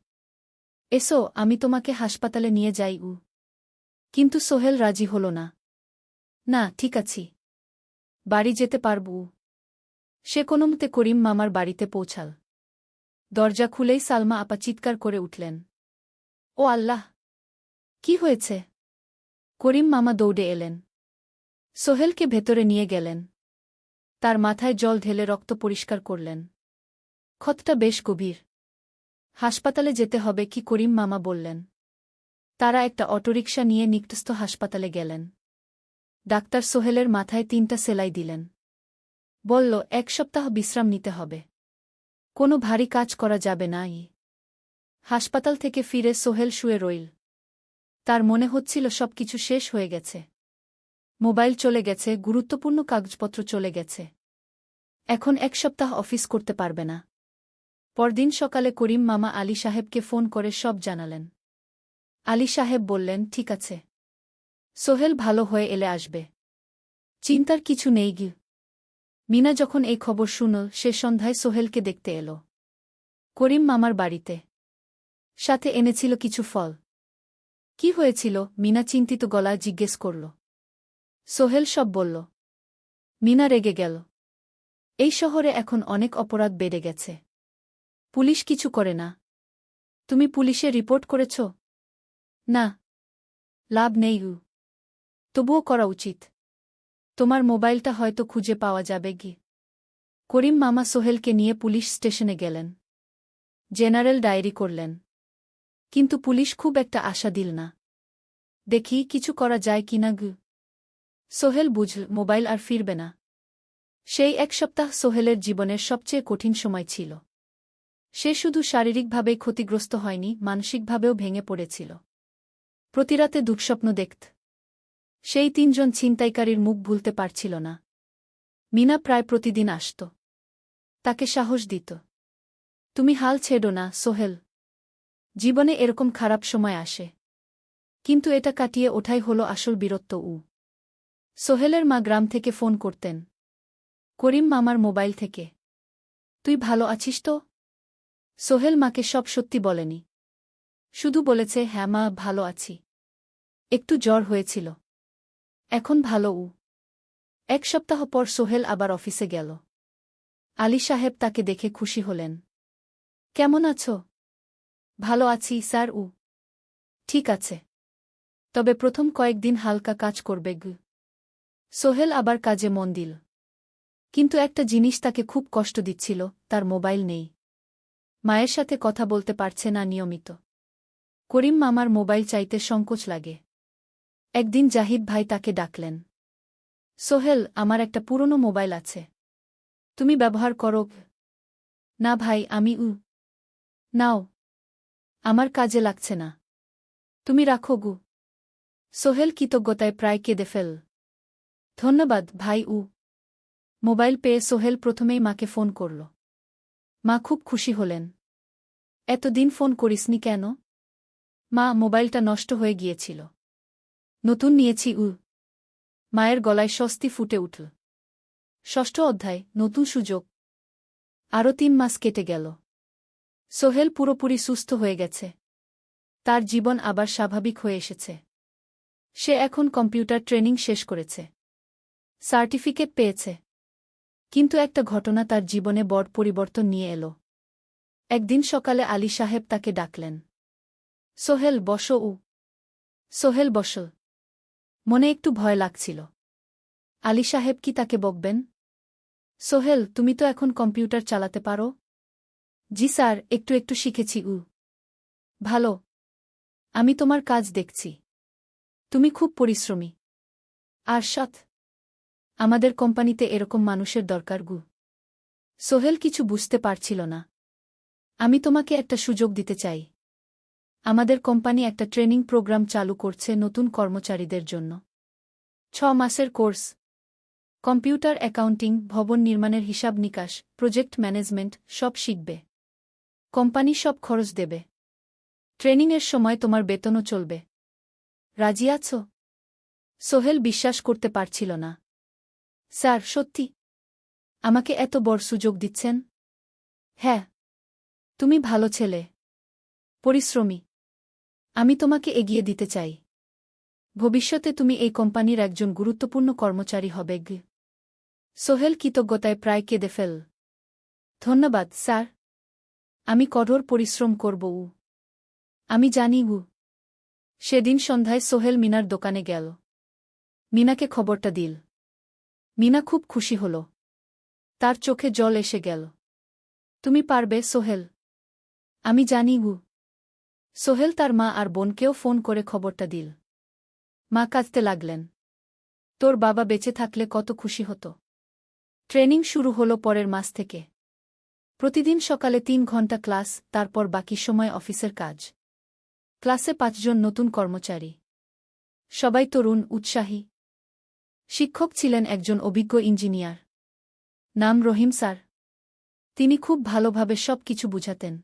এসো, আমি তোমাকে হাসপাতালে নিয়ে যাই। কিন্তু সোহেল রাজি হল না। না, ঠিক আছি। বাড়ি যেতে পারব। সে কোনোমতে করিম মামার বাড়িতে পৌঁছাল। দরজা খুলেই সালমা আপা চিৎকার করে উঠলেন। ও আল্লাহ! কি হয়েছে? করিম মামা দৌড়ে এলেন। সোহেলকে ভেতরে নিয়ে গেলেন। তার মাথায় জল ঢেলে রক্ত পরিষ্কার করলেন। ক্ষতটা বেশ গভীর। হাসপাতালে যেতে হবে কি? করিম মামা বললেন। তারা একটা অটোরিকশা নিয়ে নিকটস্থ হাসপাতালে গেলেন। ডাক্তার সোহেলের মাথায় ৩টা সেলাই দিলেন। বলল, ১ সপ্তাহ বিশ্রাম নিতে হবে। কোনো ভারী কাজ করা যাবে না। হাসপাতাল থেকে ফিরে সোহেল শুয়ে রইল। তার মনে হচ্ছিল সবকিছু শেষ হয়ে গেছে। মোবাইল চলে গেছে, গুরুত্বপূর্ণ কাগজপত্র চলে গেছে। এখন ১ সপ্তাহ অফিস করতে পারবে না। পরদিন সকালে করিম মামা আলী সাহেবকে ফোন করে সব জানালেন। আলী সাহেব বললেন, ঠিক আছে। সোহেল ভালো হয়ে এলে আসবে। চিন্তার কিছু নেই গি। মিনা যখন এই খবর শুনল, সে সন্ধ্যায় সোহেলকে দেখতে এল। করিম মামার বাড়িতে। সাথে এনেছিল কিছু ফল। কি হয়েছিল? মিনা চিন্তিত গলায় জিজ্ঞেস করল। সোহেল সব বলল। মিনা রেগে গেল। এই শহরে এখন অনেক অপরাধ বেড়ে গেছে। পুলিশ কিছু করে না। তুমি পুলিশে রিপোর্ট করেছ? না। লাভ নেই। তবুও করা উচিত। তোমার মোবাইলটা হয়তো খুঁজে পাওয়া যাবে কি। করিম মামা সোহেলকে নিয়ে পুলিশ স্টেশনে গেলেন। জেনারেল ডায়েরি করলেন। কিন্তু পুলিশ খুব একটা আশা দিল না। দেখি কিছু করা যায় কিনা গু। সোহেল বুঝল মোবাইল আর ফিরবে না। সেই এক সপ্তাহ সোহেলের জীবনের সবচেয়ে কঠিন সময় ছিল। সে শুধু শারীরিকভাবেই ক্ষতিগ্রস্ত হয়নি, মানসিকভাবেও ভেঙে পড়েছিল। প্রতিরাতে দুঃস্বপ্ন দেখত। সেই ৩ জন ছিনতাইকারীর মুখ ভুলতে পারছিল না। মিনা প্রায় প্রতিদিন আসত। তাকে সাহস দিত। তুমি হাল ছেড়ো না সোহেল। জীবনে এরকম খারাপ সময় আসে। কিন্তু এটা কাটিয়ে ওঠাই হলো আসল বীরত্ব। সোহেলের মা গ্রাম থেকে ফোন করতেন। করিম মামার মোবাইল থেকে। তুই ভালো আছিস তো? সোহেল মাকে সব সত্যি বলেনি। শুধু বলেছে, হ্যাঁ মা, ভালো আছি। একটু জ্বর হয়েছিল। এখন ভালো। ১ সপ্তাহ পর সোহেল আবার অফিসে গেল। আলী সাহেব তাকে দেখে খুশি হলেন। কেমন আছো? ভালো আছি স্যার। ঠিক আছে। তবে প্রথম কয়েকদিন হালকা কাজ করবে গু। সোহেল আবার কাজে মন দিল। কিন্তু একটা জিনিস তাকে খুব কষ্ট দিচ্ছিল, তার মোবাইল নেই। মায়ের সাথে কথা বলতে পারছে না নিয়মিত। করিম মামার মোবাইল চাইতে সংকোচ লাগে। একদিন জাহিদ ভাই তাকে ডাকলেন। সোহেল, আমার একটা পুরনো মোবাইল আছে। তুমি ব্যবহার করো? না ভাই, আমি নাও। আমার কাজে লাগছে না। তুমি রাখো গু। সোহেল কৃতজ্ঞতায় প্রায় কেঁদে ফেল। ধন্যবাদ ভাই। মোবাইল পেয়ে সোহেল প্রথমেই মাকে ফোন করল। মা খুব খুশি হলেন। এতদিন ফোন করিসনি কেন? মা, মোবাইলটা নষ্ট হয়ে গিয়েছিল। নতুন নিয়েছি। মায়ের গলায় স্বস্তি ফুটে উঠল। ৬ষ্ঠ অধ্যায়, নতুন সুযোগ। আরও ৩ মাস কেটে গেল। সোহেল পুরোপুরি সুস্থ হয়ে গেছে। তার জীবন আবার স্বাভাবিক হয়ে এসেছে। সে এখন কম্পিউটার ট্রেনিং শেষ করেছে। সার্টিফিকেট পেয়েছে। কিন্তু একটা ঘটনা তার জীবনে বড় পরিবর্তন নিয়ে এলো। একদিন সকালে আলী সাহেব তাকে ডাকলেন। সোহেল, বসো। সোহেল বসল। মনে একটু ভয় লাগছিল। আলী সাহেব কি তাকে বকবেন? সোহেল, তুমি তো এখন কম্পিউটার চালাতে পারো? জি স্যার, একটু একটু শিখেছি। ভালো। আমি তোমার কাজ দেখছি। তুমি খুব পরিশ্রমী। আর সৎ। আমাদের কোম্পানিতে এরকম মানুষের দরকার গু। সোহেল কিছু বুঝতে পারছিল না। আমি তোমাকে একটা সুযোগ দিতে চাই। আমাদের কোম্পানি একটা ট্রেনিং প্রোগ্রাম চালু করছে নতুন কর্মচারীদের জন্য। ৬ মাসের কোর্স। কম্পিউটার অ্যাকাউন্টিং, ভবন নির্মাণের হিসাব নিকাশ, প্রজেক্ট ম্যানেজমেন্ট সব শিখবে। কোম্পানি সব খরচ দেবে। ট্রেনিংয়ের সময় তোমার বেতনও চলবে। রাজি আছো? সোহেল বিশ্বাস করতে পারছিল না। স্যার, সত্যি? আমাকে এত বড় সুযোগ দিচ্ছেন? হ্যাঁ। তুমি ভালো ছেলে। পরিশ্রমী। আমি তোমাকে এগিয়ে দিতে চাই। ভবিষ্যতে তুমি এই কোম্পানির একজন গুরুত্বপূর্ণ কর্মচারী হবে। সোহেল কৃতজ্ঞতায় প্রায় কেঁদে ফেল। ধন্যবাদ স্যার। আমি কঠোর পরিশ্রম করব। আমি জানি। সেদিন সন্ধ্যায় সোহেল মিনার দোকানে গেল। মিনাকে খবরটা দিল। মিনা খুব খুশি হল। তার চোখে জল এসে গেল। তুমি পারবে সোহেল। আমি জানি। সোহেল তার মা আর বোনকেও ফোন করে খবরটা দিল। মা কাঁদতে লাগলেন। তোর বাবা বেঁচে থাকলে কত খুশি হতো। ট্রেনিং শুরু হলো পরের মাস থেকে। প্রতিদিন সকালে ৩ ঘন্টা ক্লাস, তারপর বাকি সময় অফিসের কাজ। ক্লাসে ৫ জন নতুন কর্মচারী। সবাই তরুণ, উৎসাহী। শিক্ষক ছিলেন একজন অভিজ্ঞ ইঞ্জিনিয়ার। নাম রহিম স্যার। তিনি খুব ভালোভাবে সব কিছু বুঝাতেন।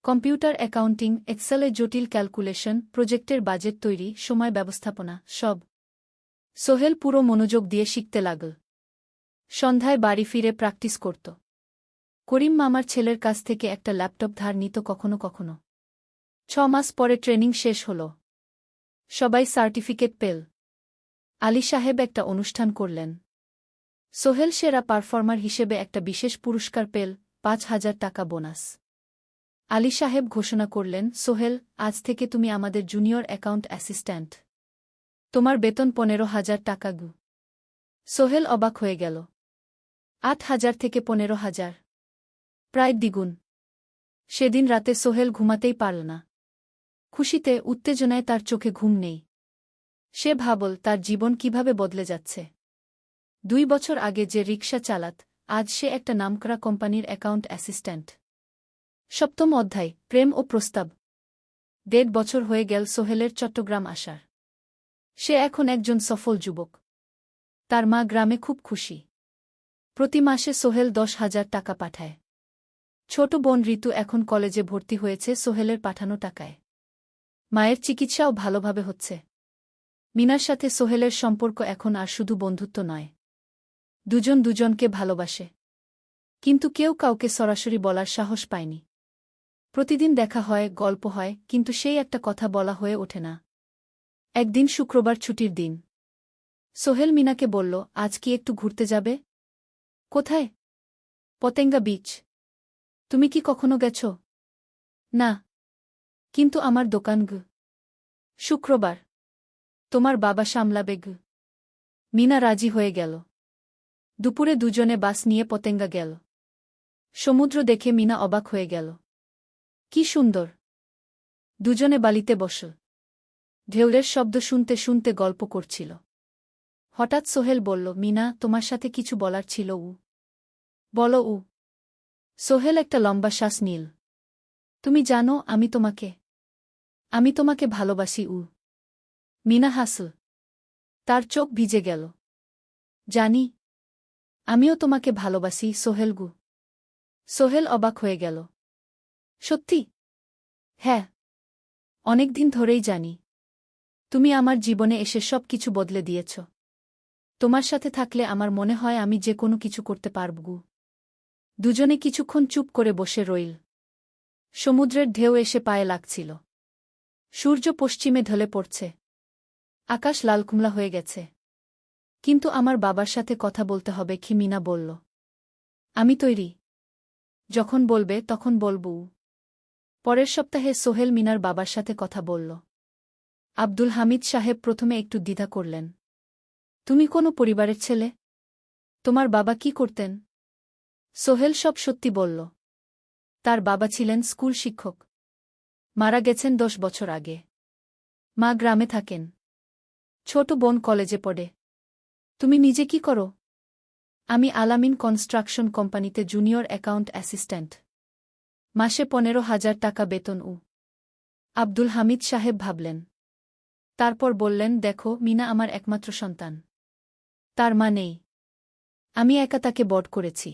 কম্পিউটার অ্যাকাউন্টিং, এক্সেলে জটিল ক্যালকুলেশন, প্রজেক্টের বাজেট তৈরি, সময় ব্যবস্থাপনা সব। সোহেল পুরো মনোযোগ দিয়ে শিখতে লাগল। সন্ধ্যায় বাড়ি ফিরে প্র্যাকটিস করত। করিম মামার ছেলের কাছ থেকে একটা ল্যাপটপ ধার নিত কখনো কখনো। ৬ মাস পরে ট্রেনিং শেষ হল। সবাই সার্টিফিকেট পেল। আলী সাহেব একটা অনুষ্ঠান করলেন। সোহেল সেরা পারফর্মার হিসেবে একটা বিশেষ পুরস্কার পেল, ৫,০০০ টাকা বোনাস। আলী সাহেব ঘোষণা করলেন, সোহেল, আজ থেকে তুমি আমাদের জুনিয়র অ্যাকাউন্ট অ্যাসিস্ট্যান্ট। তোমার বেতন 15,000 টাকা গু। সোহেল অবাক হয়ে গেল। 8,000 থেকে 15,000, প্রায় দ্বিগুণ। সেদিন রাতে সোহেল ঘুমাতেই পারল না। খুশিতে, উত্তেজনায় তার চোখে ঘুম নেই। সে ভাবল তার জীবন কিভাবে বদলে যাচ্ছে। 2 বছর আগে যে রিকশা চালাত, আজ সে একটা নামকরা কোম্পানির অ্যাকাউন্ট অ্যাসিস্ট্যান্ট। 7ম অধ্যায়, প্রেম ও প্রস্তাব। 1.5 বছর হয়ে গেল সোহেলের চট্টগ্রাম আসার। সে এখন একজন সফল যুবক। তার মা গ্রামে খুব খুশি। প্রতি মাসে সোহেল 10,000 টাকা পাঠায়। ছোট বোন ঋতু এখন কলেজে ভর্তি হয়েছে সোহেলের পাঠানো টাকায়। মায়ের চিকিৎসাও ভালোভাবে হচ্ছে। মিনার সাথে সোহেলের সম্পর্ক এখন আর শুধু বন্ধুত্ব নয়। দুজন দুজনকে ভালোবাসে। কিন্তু কেউ কাউকে সরাসরি বলার সাহস পায়নি। প্রতিদিন দেখা হয়, গল্প হয়, কিন্তু সেই একটা কথা বলা হয়ে ওঠে না। একদিন শুক্রবার ছুটির দিন। সোহেল মিনাকে বলল, আজ কি একটু ঘুরতে যাবে? কোথায়? পতেঙ্গা বিচ। তুমি কি কখনো গেছ? না। কিন্তু আমার দোকান গু। শুক্রবার। তোমার বাবা সামলাবে গু। মিনা রাজি হয়ে গেল। দুপুরে দুজনে বাস নিয়ে পতেঙ্গা গেল। সমুদ্র দেখে মিনা অবাক হয়ে গেল। কি সুন্দর! দুজনে বালিতে বসল। ঢেউয়ের শব্দ শুনতে শুনতে গল্প করছিল। হঠাৎ সোহেল বলল, মিনা, তোমার সাথে কিছু বলার ছিল। বলো। সোহেল একটা লম্বা শ্বাস নিল। তুমি জানো, আমি তোমাকে ভালোবাসি। মিনা হাসল। তার চোখ ভিজে গেল। জানি। আমিও তোমাকে ভালোবাসি, সোহেল। সোহেল অবাক হয়ে গেল। সত্যি? হ্যাঁ। অনেকদিন ধরেই জানি। তুমি আমার জীবনে এসে সব কিছু বদলে দিয়েছ। তোমার সাথে থাকলে আমার মনে হয় আমি যে কোনো কিছু করতে পারব। দুজনে কিছুক্ষণ চুপ করে বসে রইল। সমুদ্রের ঢেউ এসে পায়ে লাগছিল। সূর্য পশ্চিমে ঢলে পড়ছে। আকাশ লালকুমলা হয়ে গেছে। কিন্তু আমার বাবার সাথে কথা বলতে হবে কি? মিনা বলল। আমি তৈরি। যখন বলবে তখন বলব। পরের সপ্তাহে সোহেল মিনার বাবার সাথে কথা বলল। আব্দুল হামিদ সাহেব প্রথমে একটু দ্বিধা করলেন। তুমি কোনো পরিবারের ছেলে? তোমার বাবা কি করতেন? সোহেল সব সত্যি বলল। তার বাবা ছিলেন স্কুল শিক্ষক। মারা গেছেন 10 বছর আগে। মা গ্রামে থাকেন। ছোট বোন কলেজে পড়ে। তুমি নিজে কি করো? আমি আলামিন কনস্ট্রাকশন কোম্পানিতে জুনিয়র অ্যাকাউন্ট অ্যাসিস্ট্যান্ট। মাসে 15,000 টাকা বেতন। আব্দুল হামিদ সাহেব ভাবলেন। তারপর বললেন, দেখো, মিনা আমার একমাত্র সন্তান। তার মা নেই। আমি একা তাকে বড় করেছি।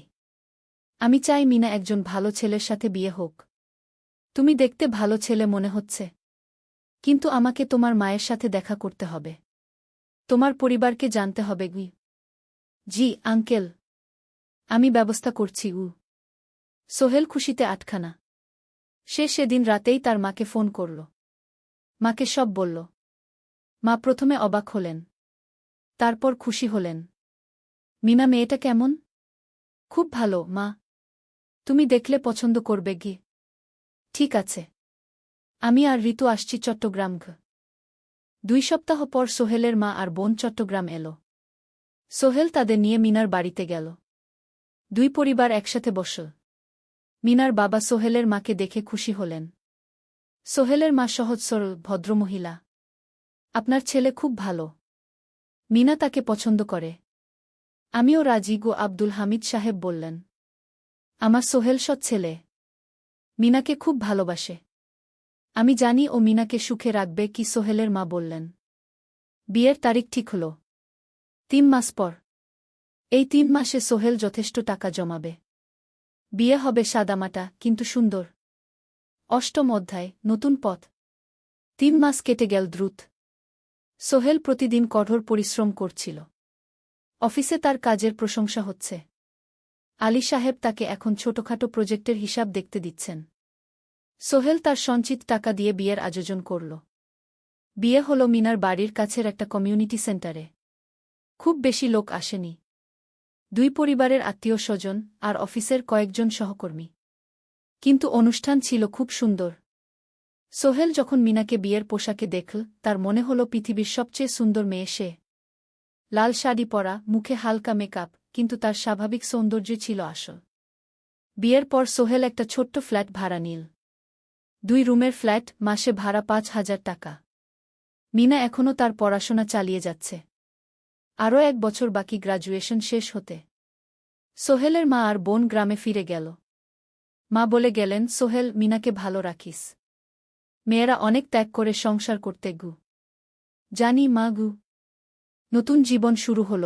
আমি চাই মিনা একজন ভালো ছেলের সাথে বিয়ে হোক। তুমি দেখতে ভালো ছেলে মনে হচ্ছে। কিন্তু আমাকে তোমার মায়ের সাথে দেখা করতে হবে। তোমার পরিবারকে জানতে হবে। জি আঙ্কেল। আমি ব্যবস্থা করছি। সোহেল খুশিতে আটখানা। সে সেদিন রাতেই তার মাকে ফোন করল। মাকে সব বলল। মা প্রথমে অবাক হলেন। তারপর খুশি হলেন। মিনা মেয়েটা কেমন? খুব ভালো, মা। তুমি দেখলে পছন্দ করবে। ঠিক আছে। আমি আর ঋতু আসছি চট্টগ্রাম। 2 সপ্তাহ পর সোহেলের মা আর বোন চট্টগ্রাম এল। সোহেল তাদের নিয়ে মিনার বাড়িতে গেল। 2 পরিবার একসাথে বসল। মিনার বাবা সোহেলের মাকে দেখে খুশি হলেন। সোহেলের মা সহজ সরল ভদ্রমহিলা। আপনার ছেলে খুব ভালো। মিনা তাকে পছন্দ করে। আমিও রাজি। আব্দুল হামিদ সাহেব বললেন। আমার সোহেল সৎ ছেলে। মিনাকে খুব ভালোবাসে। আমি জানি ও মিনাকে সুখে রাখবে। কি? সোহেলের মা বললেন। বিয়ের তারিখ ঠিক হল 3 মাস পর। এই 3 মাসে সোহেল যথেষ্ট টাকা জমাবে। বিয়ে হবে সাদামাটা কিন্তু সুন্দর। 8ম অধ্যায়, নতুন পথ। 3 মাস কেটে গেল দ্রুত। সোহেল প্রতিদিন কঠোর পরিশ্রম করছিল। অফিসে তার কাজের প্রশংসা হচ্ছে। আলী সাহেব তাকে এখন ছোটখাটো প্রজেক্টের হিসাব দেখতে দিচ্ছেন। সোহেল তার সঞ্চিত টাকা দিয়ে বিয়ের আয়োজন করল। বিয়ে হল মিনার বাড়ির কাছের একটা কমিউনিটি সেন্টারে। খুব বেশি লোক আসেনি। 2 পরিবারের আত্মীয় স্বজন আর অফিসের কয়েকজন সহকর্মী। কিন্তু অনুষ্ঠান ছিল খুব সুন্দর। সোহেল যখন মিনাকে বিয়ের পোশাকে দেখল, তার মনে হল পৃথিবীর সবচেয়ে সুন্দর মেয়ে সে। লাল শাড়ি পরা, মুখে হালকা মেকআপ, কিন্তু তার স্বাভাবিক সৌন্দর্য ছিল আসল। বিয়ের পর সোহেল একটা ছোট্ট ফ্ল্যাট ভাড়া নিল। 2 রুমের ফ্ল্যাট, মাসে ভাড়া 5,000 টাকা। মিনা এখনও তার পড়াশোনা চালিয়ে যাচ্ছে। আরও 1 বছর বাকি গ্র্যাজুয়েশন শেষ হতে। সোহেলের মা আর বোন গ্রামে ফিরে গেল। মা বলে গেলেন, সোহেল, মিনাকে ভালো রাখিস। মেয়েরা অনেক ত্যাগ করে সংসার করতে গু। জানি মা গু। নতুন জীবন শুরু হল।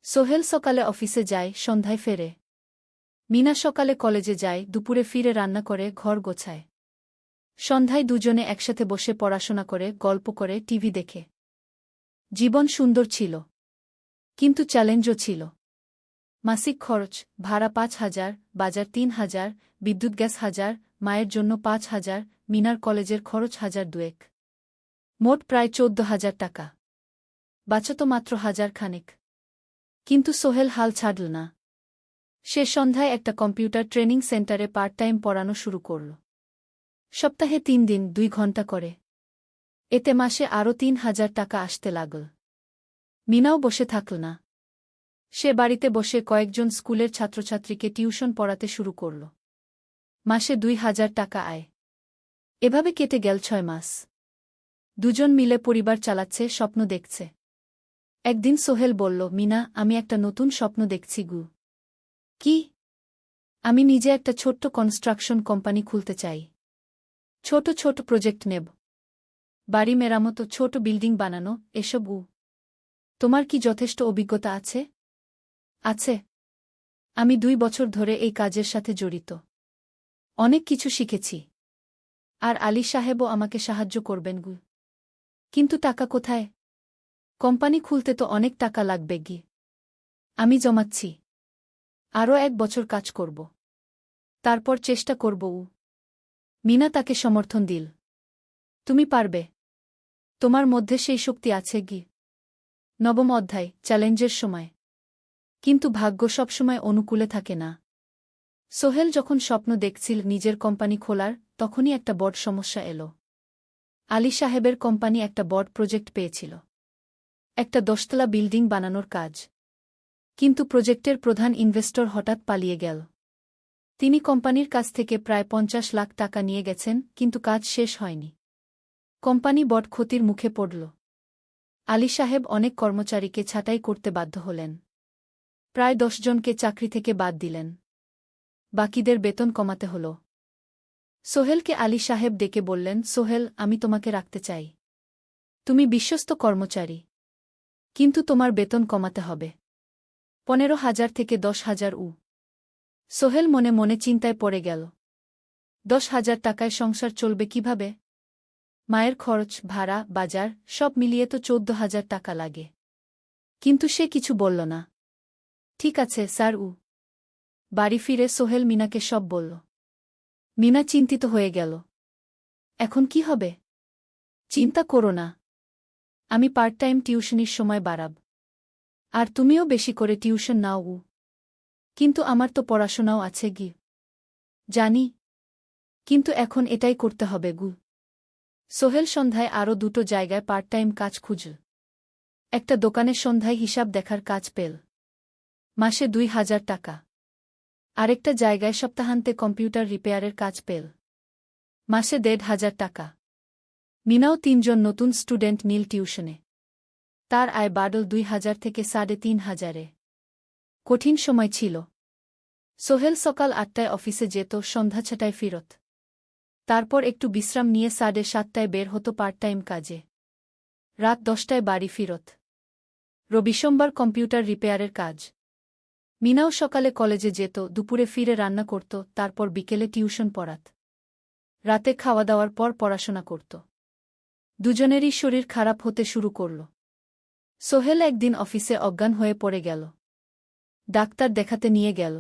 সোহেল সকালে অফিসে যায়, সন্ধ্যায় ফেরে। মিনা সকালে কলেজে যায়, দুপুরে ফিরে রান্না করে, ঘর গোছায়। সন্ধ্যায় দুজনে একসাথে বসে পড়াশোনা করে, গল্প করে, টিভি দেখে। জীবন সুন্দর ছিল। কিন্তু চ্যালেঞ্জও ছিল। মাসিক খরচ, ভাড়া 5,000, বাজার 3,000, বিদ্যুৎ গ্যাস 1,000, মায়ের জন্য 5,000, মিনার কলেজের খরচ 1,200। মোট প্রায় 14,000 টাকা। বাঁচত মাত্র 1,000 খানেক। কিন্তু সোহেল হাল ছাড়ল না। সে সন্ধ্যায় একটা কম্পিউটার ট্রেনিং সেন্টারে পার্ট টাইম পড়ানো শুরু করল। সপ্তাহে 3 দিন 2 ঘন্টা করে। এতে মাসে আরও 3,000 টাকা আসতে লাগল। মিনাও বসে থাকল না। সে বাড়িতে বসে কয়েকজন স্কুলের ছাত্রছাত্রীকে টিউশন পড়াতে শুরু করল। মাসে 2,000 টাকা আয়। এভাবে কেটে গেল 6 মাস। দুজন মিলে পরিবার চালাচ্ছে, স্বপ্ন দেখছে। একদিন সোহেল বলল, মিনা, আমি একটা নতুন স্বপ্ন দেখছি গু। কি? আমি নিজে একটা ছোট্ট কনস্ট্রাকশন কোম্পানি খুলতে চাই। ছোট ছোট প্রজেক্ট নেব। বাড়ি মেরামত, ছোট বিল্ডিং বানানো, এসব। তোমার কি যথেষ্ট অভিজ্ঞতা আছে? আছে। আমি 2 বছর ধরে এই কাজের সাথে জড়িত। অনেক কিছু শিখেছি। আর আলী সাহেবও আমাকে সাহায্য করবেন গু। কিন্তু টাকা কোথায়? কোম্পানি খুলতে তো অনেক টাকা লাগবে গি। আমি জমাচ্ছি। আরও 1 বছর কাজ করব। তারপর চেষ্টা করব। মিনা তাকে সমর্থন দিল। তুমি পারবে। তোমার মধ্যে সেই শক্তি আছে গি। 9ম অধ্যায়, চ্যালেঞ্জের সময়। কিন্তু ভাগ্য সবসময় অনুকূলে থাকে না। সোহেল যখন স্বপ্ন দেখছিল নিজের কোম্পানি খোলার, তখনই একটা বড় সমস্যা এলো। আলী সাহেবের কোম্পানি একটা বড় প্রজেক্ট পেয়েছিল। একটা 10তলা বিল্ডিং বানানোর কাজ। কিন্তু প্রজেক্টের প্রধান ইনভেস্টর হঠাৎ পালিয়ে গেল। তিনি কোম্পানির কাছ থেকে প্রায় 50 লাখ টাকা নিয়ে গেছেন, কিন্তু কাজ শেষ হয়নি। কোম্পানি বড় ক্ষতির মুখে পড়ল। আলী সাহেব অনেক কর্মচারীকে ছাঁটাই করতে বাধ্য হলেন। প্রায় 10 জনকে চাকরি থেকে বাদ দিলেন। বাকিদের বেতন কমাতে হল। সোহেলকে আলী সাহেব ডেকে বললেন, সোহেল, আমি তোমাকে রাখতে চাই। তুমি বিশ্বস্ত কর্মচারী। কিন্তু তোমার বেতন কমাতে হবে। 15,000 থেকে 10,000। সোহেল মনে মনে চিন্তায় পড়ে গেল। 10,000 টাকায় সংসার চলবে কিভাবে? মায়ের খরচ, ভাড়া, বাজার, সব মিলিয়ে তো 14,000 টাকা লাগে। কিন্তু সে কিছু বলল না। ঠিক আছে স্যার। বাড়ি ফিরে সোহেল মিনাকে সব বলল। মিনা চিন্তিত হয়ে গেল। এখন কি হবে? চিন্তা করো না। আমি পার্ট টাইম টিউশনির সময় বাড়াব। আর তুমিও বেশি করে টিউশন নাও। কিন্তু আমার তো পড়াশোনাও আছে গি। জানি। কিন্তু এখন এটাই করতে হবে গু। সোহেল সন্ধ্যায় আরও 2টো জায়গায় পার্ট টাইম কাজ খুঁজল। একটা দোকানে সন্ধ্যায় হিসাব দেখার কাজ পেল। মাসে 2,000 টাকা। আরেকটা জায়গায় সপ্তাহান্তে কম্পিউটার রিপেয়ারের কাজ পেল। মাসে 1,500 টাকা। মিনাও 3 জন নতুন স্টুডেন্ট নিল টিউশনে। তার আয় বাড়ল 2,000 থেকে 3,500-এ। কঠিন সময় ছিল। সোহেল সকাল 8টায় অফিসে যেত, সন্ধ্যা 6টায় ফিরত। তারপর একটু বিশ্রাম নিয়ে 7:30টায় বের হতো পার্ট টাইম কাজে। রাত 10টায় বাড়ি ফিরত। রবি-সোমবার কম্পিউটার রিপেয়ারের কাজ। মিনাও সকালে কলেজে যেত, দুপুরে ফিরে রান্না করত, তারপর বিকেলে টিউশন পড়াত। রাতে খাওয়া দাওয়ার পর পড়াশোনা করত। দুজনেরই শরীর খারাপ হতে শুরু করল। সোহেল একদিন অফিসে অজ্ঞান হয়ে পড়ে গেল। ডাক্তার দেখাতে নিয়ে গেল।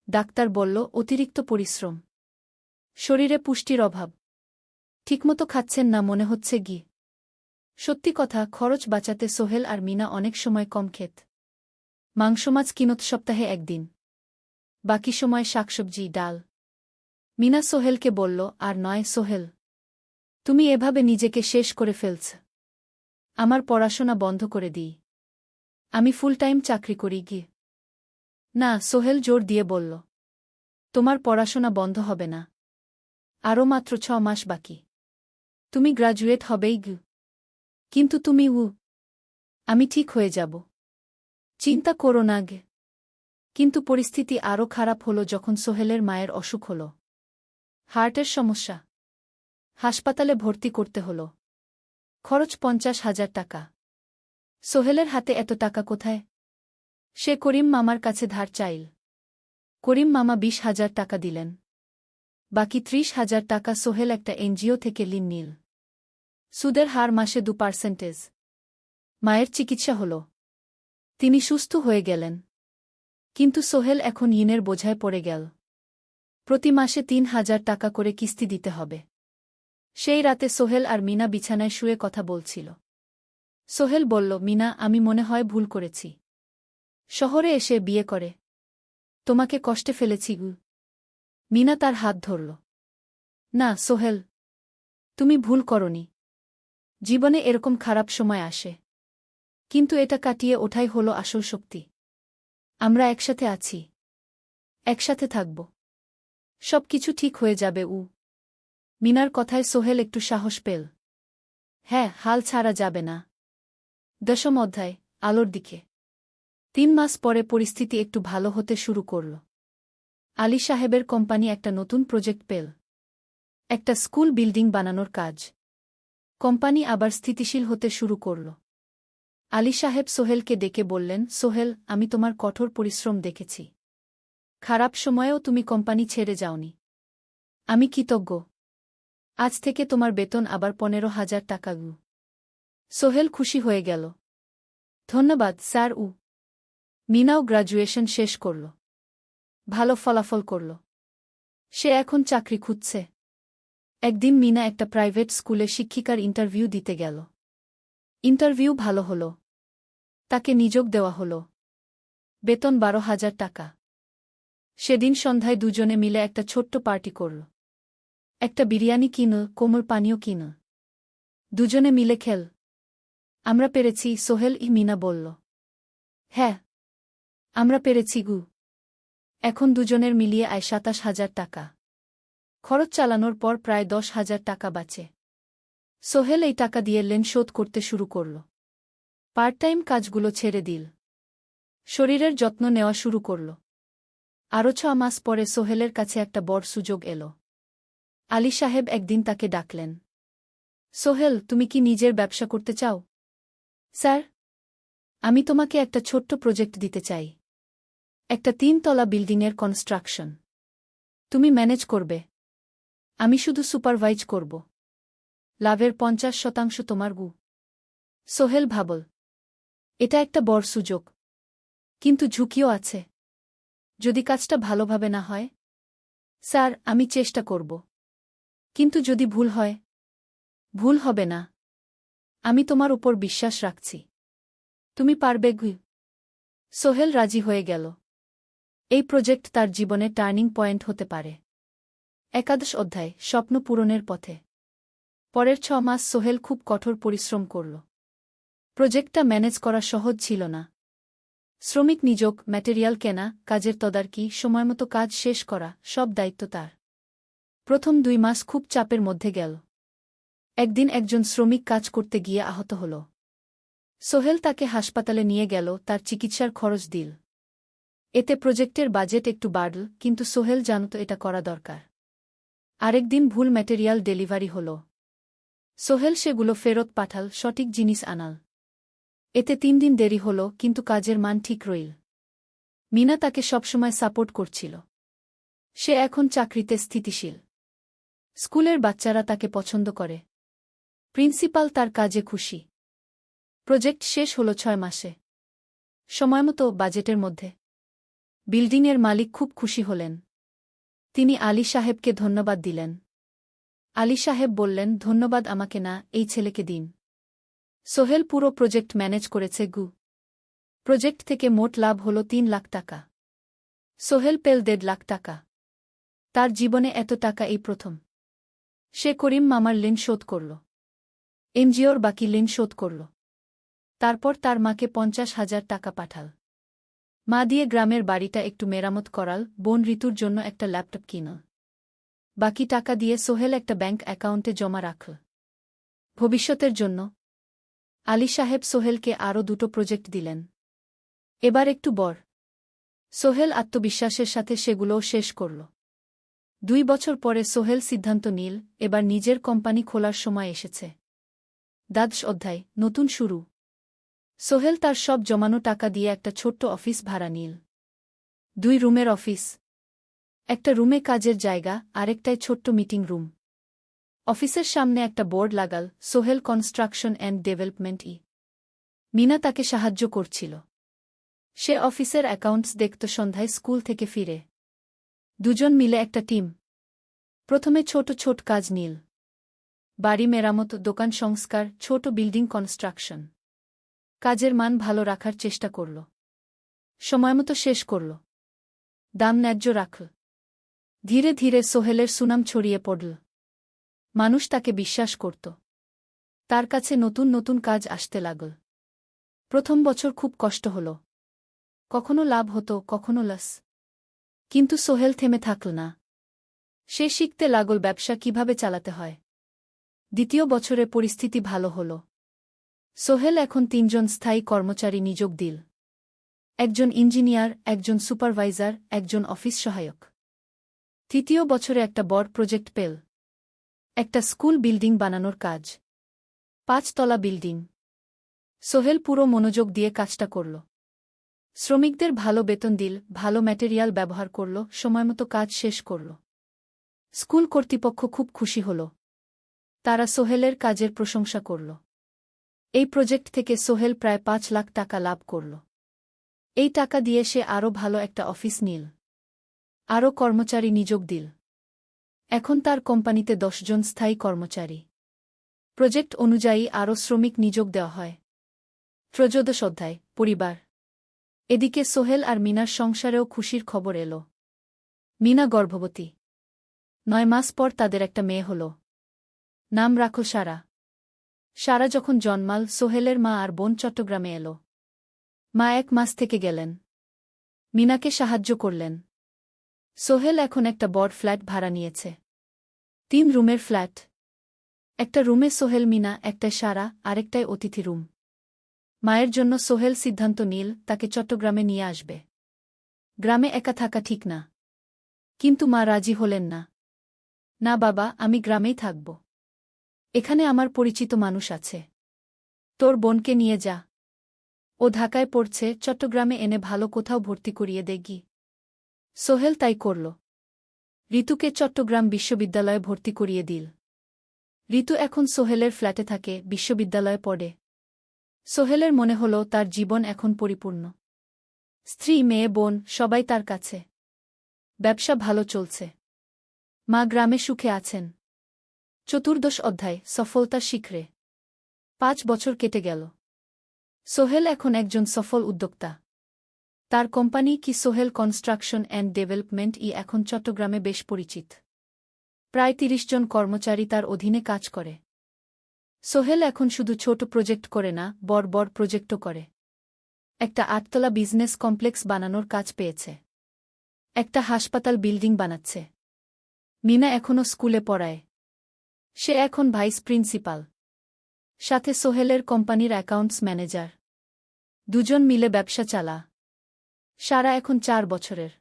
ডাক্তার বলল, অতিরিক্ত পরিশ্রম। শরীরে পুষ্টির অভাব। ঠিকমতো খাচ্ছেন না মনে হচ্ছে গি। সত্যি কথা, খরচ বাঁচাতে সোহেল আর মিনা অনেক সময় কম খেত। মাংস মাছ কিনত সপ্তাহে 1 দিন। বাকি সময় শাকসবজি, ডাল। মিনা সোহেলকে বলল, আর নয় সোহেল, তুমি এভাবে নিজেকে শেষ করে ফেলছ। আমার পড়াশোনা বন্ধ করে দিই, আমি ফুল টাইম চাকরি করি গিয়ে। না, সোহেল জোর দিয়ে বলল, তোমার পড়াশোনা বন্ধ হবে না, আরও মাত্র 6 মাস বাকি, তুমি গ্রাজুয়েট হবেই গু। কিন্তু তুমি আমি ঠিক হয়ে যাব, চিন্তা করো না গে। কিন্তু পরিস্থিতি আরও খারাপ হলো যখন সোহেলের মায়ের অসুখ হল, হার্টের সমস্যা। হাসপাতালে ভর্তি করতে হল, খরচ 50,000 টাকা। সোহেলের হাতে এত টাকা কোথায়? সে করিম মামার কাছে ধার চাইল। করিম মামা 20,000 টাকা দিলেন, বাকি 30,000 টাকা সোহেল একটা এনজিও থেকে ঋণ নিল। সুদের হার মাসে 2%। মায়ের চিকিৎসা হল, তিনি সুস্থ হয়ে গেলেন। কিন্তু সোহেল এখন ঋণের বোঝায় পড়ে গেল। প্রতি মাসে 3,000 টাকা করে কিস্তি দিতে হবে। সেই রাতে সোহেল আর মিনা বিছানায় শুয়ে কথা বলছিল। সোহেল বলল, মিনা, আমি মনে হয় ভুল করেছি, শহরে এসে বিয়ে করে তোমাকে কষ্টে ফেলেছি গু। মিনা তার হাত ধরল। না সোহেল, তুমি ভুল করনি। জীবনে এরকম খারাপ সময় আসে, কিন্তু এটা কাটিয়ে ওঠাই হলো আসল শক্তি। আমরা একসাথে আছি, একসাথে থাকব, সব কিছু ঠিক হয়ে যাবে। মিনার কথায় সোহেল একটু সাহস পেল। হ্যাঁ, হাল ছাড়া যাবে না। 10ম অধ্যায়, আলোর দিকে। 3 মাস পরে পরিস্থিতি একটু ভালো হতে শুরু করল। আলী সাহেবের কোম্পানি একটা নতুন প্রজেক্ট পেল, একটা স্কুল বিল্ডিং বানানোর কাজ। কোম্পানি আবার স্থিতিশীল হতে শুরু করল। আলী সাহেব সোহেলকে ডেকে বললেন, সোহেল, আমি তোমার কঠোর পরিশ্রম দেখেছি। খারাপ সময়েও তুমি কোম্পানি ছেড়ে যাওনি। আমি কৃতজ্ঞ। আজ থেকে তোমার বেতন আবার 15,000 টাকা গু। সোহেল খুশি হয়ে গেল। ধন্যবাদ স্যার। মিনাও গ্রাজুয়েশন শেষ করল, ভালো ফলাফল করল। সে এখন চাকরি খুঁজছে। একদিন মিনা একটা প্রাইভেট স্কুলে শিক্ষিকার ইন্টারভিউ দিতে গেল। ইন্টারভিউ ভালো হল, তাকে নিযোগ দেওয়া হল, বেতন 12,000 টাকা। সেদিন সন্ধ্যায় দুজনে মিলে একটা ছোট্ট পার্টি করল। একটা বিরিয়ানি কিনল, কোমল পানীয় কিনল, দুজনে মিলে খেল। আমরা পেরেছি সোহেল, মিনা বলল। হ্যাঁ, আমরা পেরেছি গু। এখন দুজনের মিলিয়ে আয় 27,000 টাকা। খরচ চালানোর পর প্রায় 10,000 টাকা বাঁচে। সোহেল এই টাকা দিয়ে লোন শোধ করতে শুরু করল। পার্ট টাইম কাজগুলো ছেড়ে দিল, শরীরের যত্ন নেওয়া শুরু করল। আরও 6 মাস পরে সোহেলের কাছে একটা বড় সুযোগ এল। আলী সাহেব একদিন তাকে ডাকলেন। সোহেল, তুমি কি নিজের ব্যবসা করতে চাও? স্যার, আমি তোমাকে একটা ছোট্ট প্রজেক্ট দিতে চাই, একটা 3 তলা বিল্ডিংয়ের কনস্ট্রাকশন। তুমি ম্যানেজ করবে, আমি শুধু সুপারভাইজ করব। লাভের 50% তোমার গু। সোহেল ভাবল, এটা একটা বড় সুযোগ, কিন্তু ঝুঁকিও আছে। যদি কাজটা ভালোভাবে না হয়? স্যার, আমি চেষ্টা করব, কিন্তু যদি ভুল হয়? ভুল হবে না, আমি তোমার উপর বিশ্বাস রাখছি, তুমি পারবে গু। সোহেল রাজি হয়ে গেল। এই প্রজেক্ট তার জীবনে টার্নিং পয়েন্ট হতে পারে। 11 অধ্যায়, স্বপ্ন পূরণের পথে। পরের 6 মাস সোহেল খুব কঠোর পরিশ্রম করল। প্রজেক্টটা ম্যানেজ করা সহজ ছিল না। শ্রমিক নিযোগ, ম্যাটেরিয়াল কেনা, কাজের তদারকি, সময়মতো কাজ শেষ করা, সব দায়িত্ব তার। প্রথম 2 মাস খুব চাপের মধ্যে গেল। একদিন একজন শ্রমিক কাজ করতে গিয়ে আহত হল। সোহেল তাকে হাসপাতালে নিয়ে গেল, তার চিকিৎসার খরচ দিল। এতে প্রজেক্টের বাজেট একটু বাড়ল, কিন্তু সোহেল জানত এটা করা দরকার। আরেকদিন ভুল ম্যাটেরিয়াল ডেলিভারি হল। সোহেল সেগুলো ফেরত পাঠাল, সঠিক জিনিস আনাল। এতে 3 দিন দেরি হল, কিন্তু কাজের মান ঠিক রইল। মিনা তাকে সবসময় সাপোর্ট করছিল। সে এখন চাকরিতে স্থিতিশীল। স্কুলের বাচ্চারা তাকে পছন্দ করে। প্রিন্সিপাল তার কাজে খুশি। প্রজেক্ট শেষ হল 6 মাসে, সময়মতো, বাজেটের মধ্যে। বিল্ডিংয়ের মালিক খুব খুশি হলেন। তিনি আলী সাহেবকে ধন্যবাদ দিলেন। আলী সাহেব বললেন, ধন্যবাদ আমাকে না, এই ছেলেকে দিন। সোহেল পুরো প্রজেক্ট ম্যানেজ করেছে গু। প্রজেক্ট থেকে মোট লাভ হল 3 লাখ টাকা। সোহেল পেল 1.5 লাখ টাকা। তার জীবনে এত টাকা এই প্রথম। সে করিম মামার ঋণ শোধ করল, এনজিওর বাকি ঋণ শোধ করল। তারপর তার মাকে 50,000 টাকা পাঠাল। মা দিয়ে গ্রামের বাড়িটা একটু মেরামত করাল, বোন ঋতুর জন্য একটা ল্যাপটপ কিনল। বাকি টাকা দিয়ে সোহেল একটা ব্যাংক অ্যাকাউন্টে জমা রাখল ভবিষ্যতের জন্য। আলী সাহেব সোহেলকে আরও 2টো প্রজেক্ট দিলেন। এবার একটু বড়। সোহেল আত্মবিশ্বাসের সাথে সেগুলোও শেষ করল। 2 বছর পরে সোহেল সিদ্ধান্ত নিল, এবার নিজের কোম্পানি খোলার সময় এসেছে। দ্বাদশ অধ্যায়, নতুন শুরু। সোহেল তার সব জমানো টাকা দিয়ে একটা ছোট্ট অফিস ভাড়া নিল। 2 রুমের অফিস। একটা রুমে কাজের জায়গা, আরেকটায় ছোট্ট মিটিং রুম। অফিসের সামনে একটা বোর্ড লাগাল, Sohel construction and development. Mina তাকে সাহায্য করছিল। সে অফিসের অ্যাকাউন্টস দেখত সন্ধ্যায় স্কুল থেকে ফিরে। দুজন মিলে একটা টিম। প্রথমে ছোট ছোট কাজ নিল। বাড়ি মেরামত, দোকান সংস্কার, ছোট বিল্ডিং কনস্ট্রাকশন। কাজের মান ভালো রাখার চেষ্টা করল। সময়মতো শেষ করল। দাম ন্যায্য রাখল। ধীরে ধীরে সোহেলের সুনাম ছড়িয়ে পড়ল। মানুষ তাকে বিশ্বাস করত। তার কাছে নতুন নতুন কাজ আসতে লাগল। প্রথম বছর খুব কষ্ট হল। কখনো লাভ হতো, কখনো লস। কিন্তু সোহেল থেমে থাকল না। সে শিখতে লাগল ব্যবসা কিভাবে চালাতে হয়। দ্বিতীয় বছরে পরিস্থিতি ভালো হল। সোহেল এখন 3 জন স্থায়ী কর্মচারী নিয়োগ দিল। একজন ইঞ্জিনিয়ার, একজন সুপারভাইজার, একজন অফিস সহায়ক। তৃতীয় বছরে একটা বড় প্রজেক্ট পেল। একটা স্কুল বিল্ডিং বানানোর কাজ। 5 তলা বিল্ডিং। সোহেল পুরো মনোযোগ দিয়ে কাজটা করল। শ্রমিকদের ভালো বেতন দিল, ভালো ম্যাটেরিয়াল ব্যবহার করল, সময়মতো কাজ শেষ করল। স্কুল কর্তৃপক্ষ খুব খুশি হল। তারা সোহেলের কাজের প্রশংসা করল। এই প্রজেক্ট থেকে সোহেল প্রায় 5 লাখ টাকা লাভ করল। এই টাকা দিয়ে সে আরও ভালো একটা অফিস নিল। আরও কর্মচারী নিয়োগ দিল। এখন তার কোম্পানিতে 10 জন স্থায়ী কর্মচারী। প্রজেক্ট অনুযায়ী আরও শ্রমিক নিয়োগ দেওয়া হয়। ত্রয়োদশ অধ্যায়, পরিবার। এদিকে সোহেল আর মিনার সংসারেও খুশির খবর এল। মিনা গর্ভবতী। 9 মাস পর তাদের একটা মেয়ে হল। নাম রাখল সারা। সারা যখন জন্মাল, সোহেলের মা আর বোন চট্টগ্রামে এল। মা 1 মাস থেকে গেলেন। মিনাকে সাহায্য করলেন। সোহেল এখন একটা বড় ফ্ল্যাট ভাড়া নিয়েছে। 3 রুমের ফ্ল্যাট। একটা রুমে সোহেল, মিনা, একটায় সারা, আরেকটায় অতিথি রুম। মায়ের জন্য সোহেল সিদ্ধান্ত নিল তাকে চট্টগ্রামে নিয়ে আসবে। গ্রামে একা থাকা ঠিক না। কিন্তু মা রাজি হলেন না। না বাবা, আমি গ্রামেই থাকব। এখানে আমার পরিচিত মানুষ আছে। তোর বোনকে নিয়ে যা। ও ঢাকায় পড়ছে, চট্টগ্রামে এনে ভালো কোথাও ভর্তি করিয়ে দেগি। সোহেল তাই করল। ঋতুকে চট্টগ্রাম বিশ্ববিদ্যালয়ে ভর্তি করিয়ে দিল। ঋতু এখন সোহেলের ফ্ল্যাটে থাকে, বিশ্ববিদ্যালয়ে পড়ে। সোহেলের মনে হল তার জীবন এখন পরিপূর্ণ। স্ত্রী, মেয়ে, বোন সবাই তার কাছে। ব্যবসা ভালো চলছে। মা গ্রামে সুখে আছেন। চতুর্দশ অধ্যায়, সফলতার শিখরে। 5 বছর কেটে গেল। সোহেল এখন একজন সফল উদ্যোক্তা। তার কোম্পানি কি সোহেল কনস্ট্রাকশন অ্যান্ড ডেভেলপমেন্ট এখন চট্টগ্রামে বেশ পরিচিত। প্রায় 30 জন কর্মচারী তার অধীনে কাজ করে। সোহেল এখন শুধু ছোট প্রজেক্ট করে না, বড় বড় প্রজেক্টও করে। একটা 8 তলা বিজনেস কমপ্লেক্স বানানোর কাজ পেয়েছে। একটা হাসপাতাল বিল্ডিং বানাচ্ছে। মিনা এখনও স্কুলে পড়ায়। সে এখন ভাইস প্রিন্সিপাল। সাথে সোহেলের কোম্পানির অ্যাকাউন্টস ম্যানেজার। 2 জন মিলে ব্যবসা চালা। সারা এখন 4 বছরের।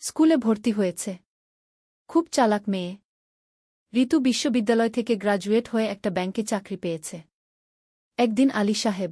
স্কুলে ভর্তি হয়েছে। খুব চালাক মেয়ে। ঋতু বিশ্ববিদ্যালয় থেকে গ্রাজুয়েট হয়ে একটা ব্যাংকে চাকরি পেয়েছে। একদিন আলী সাহেব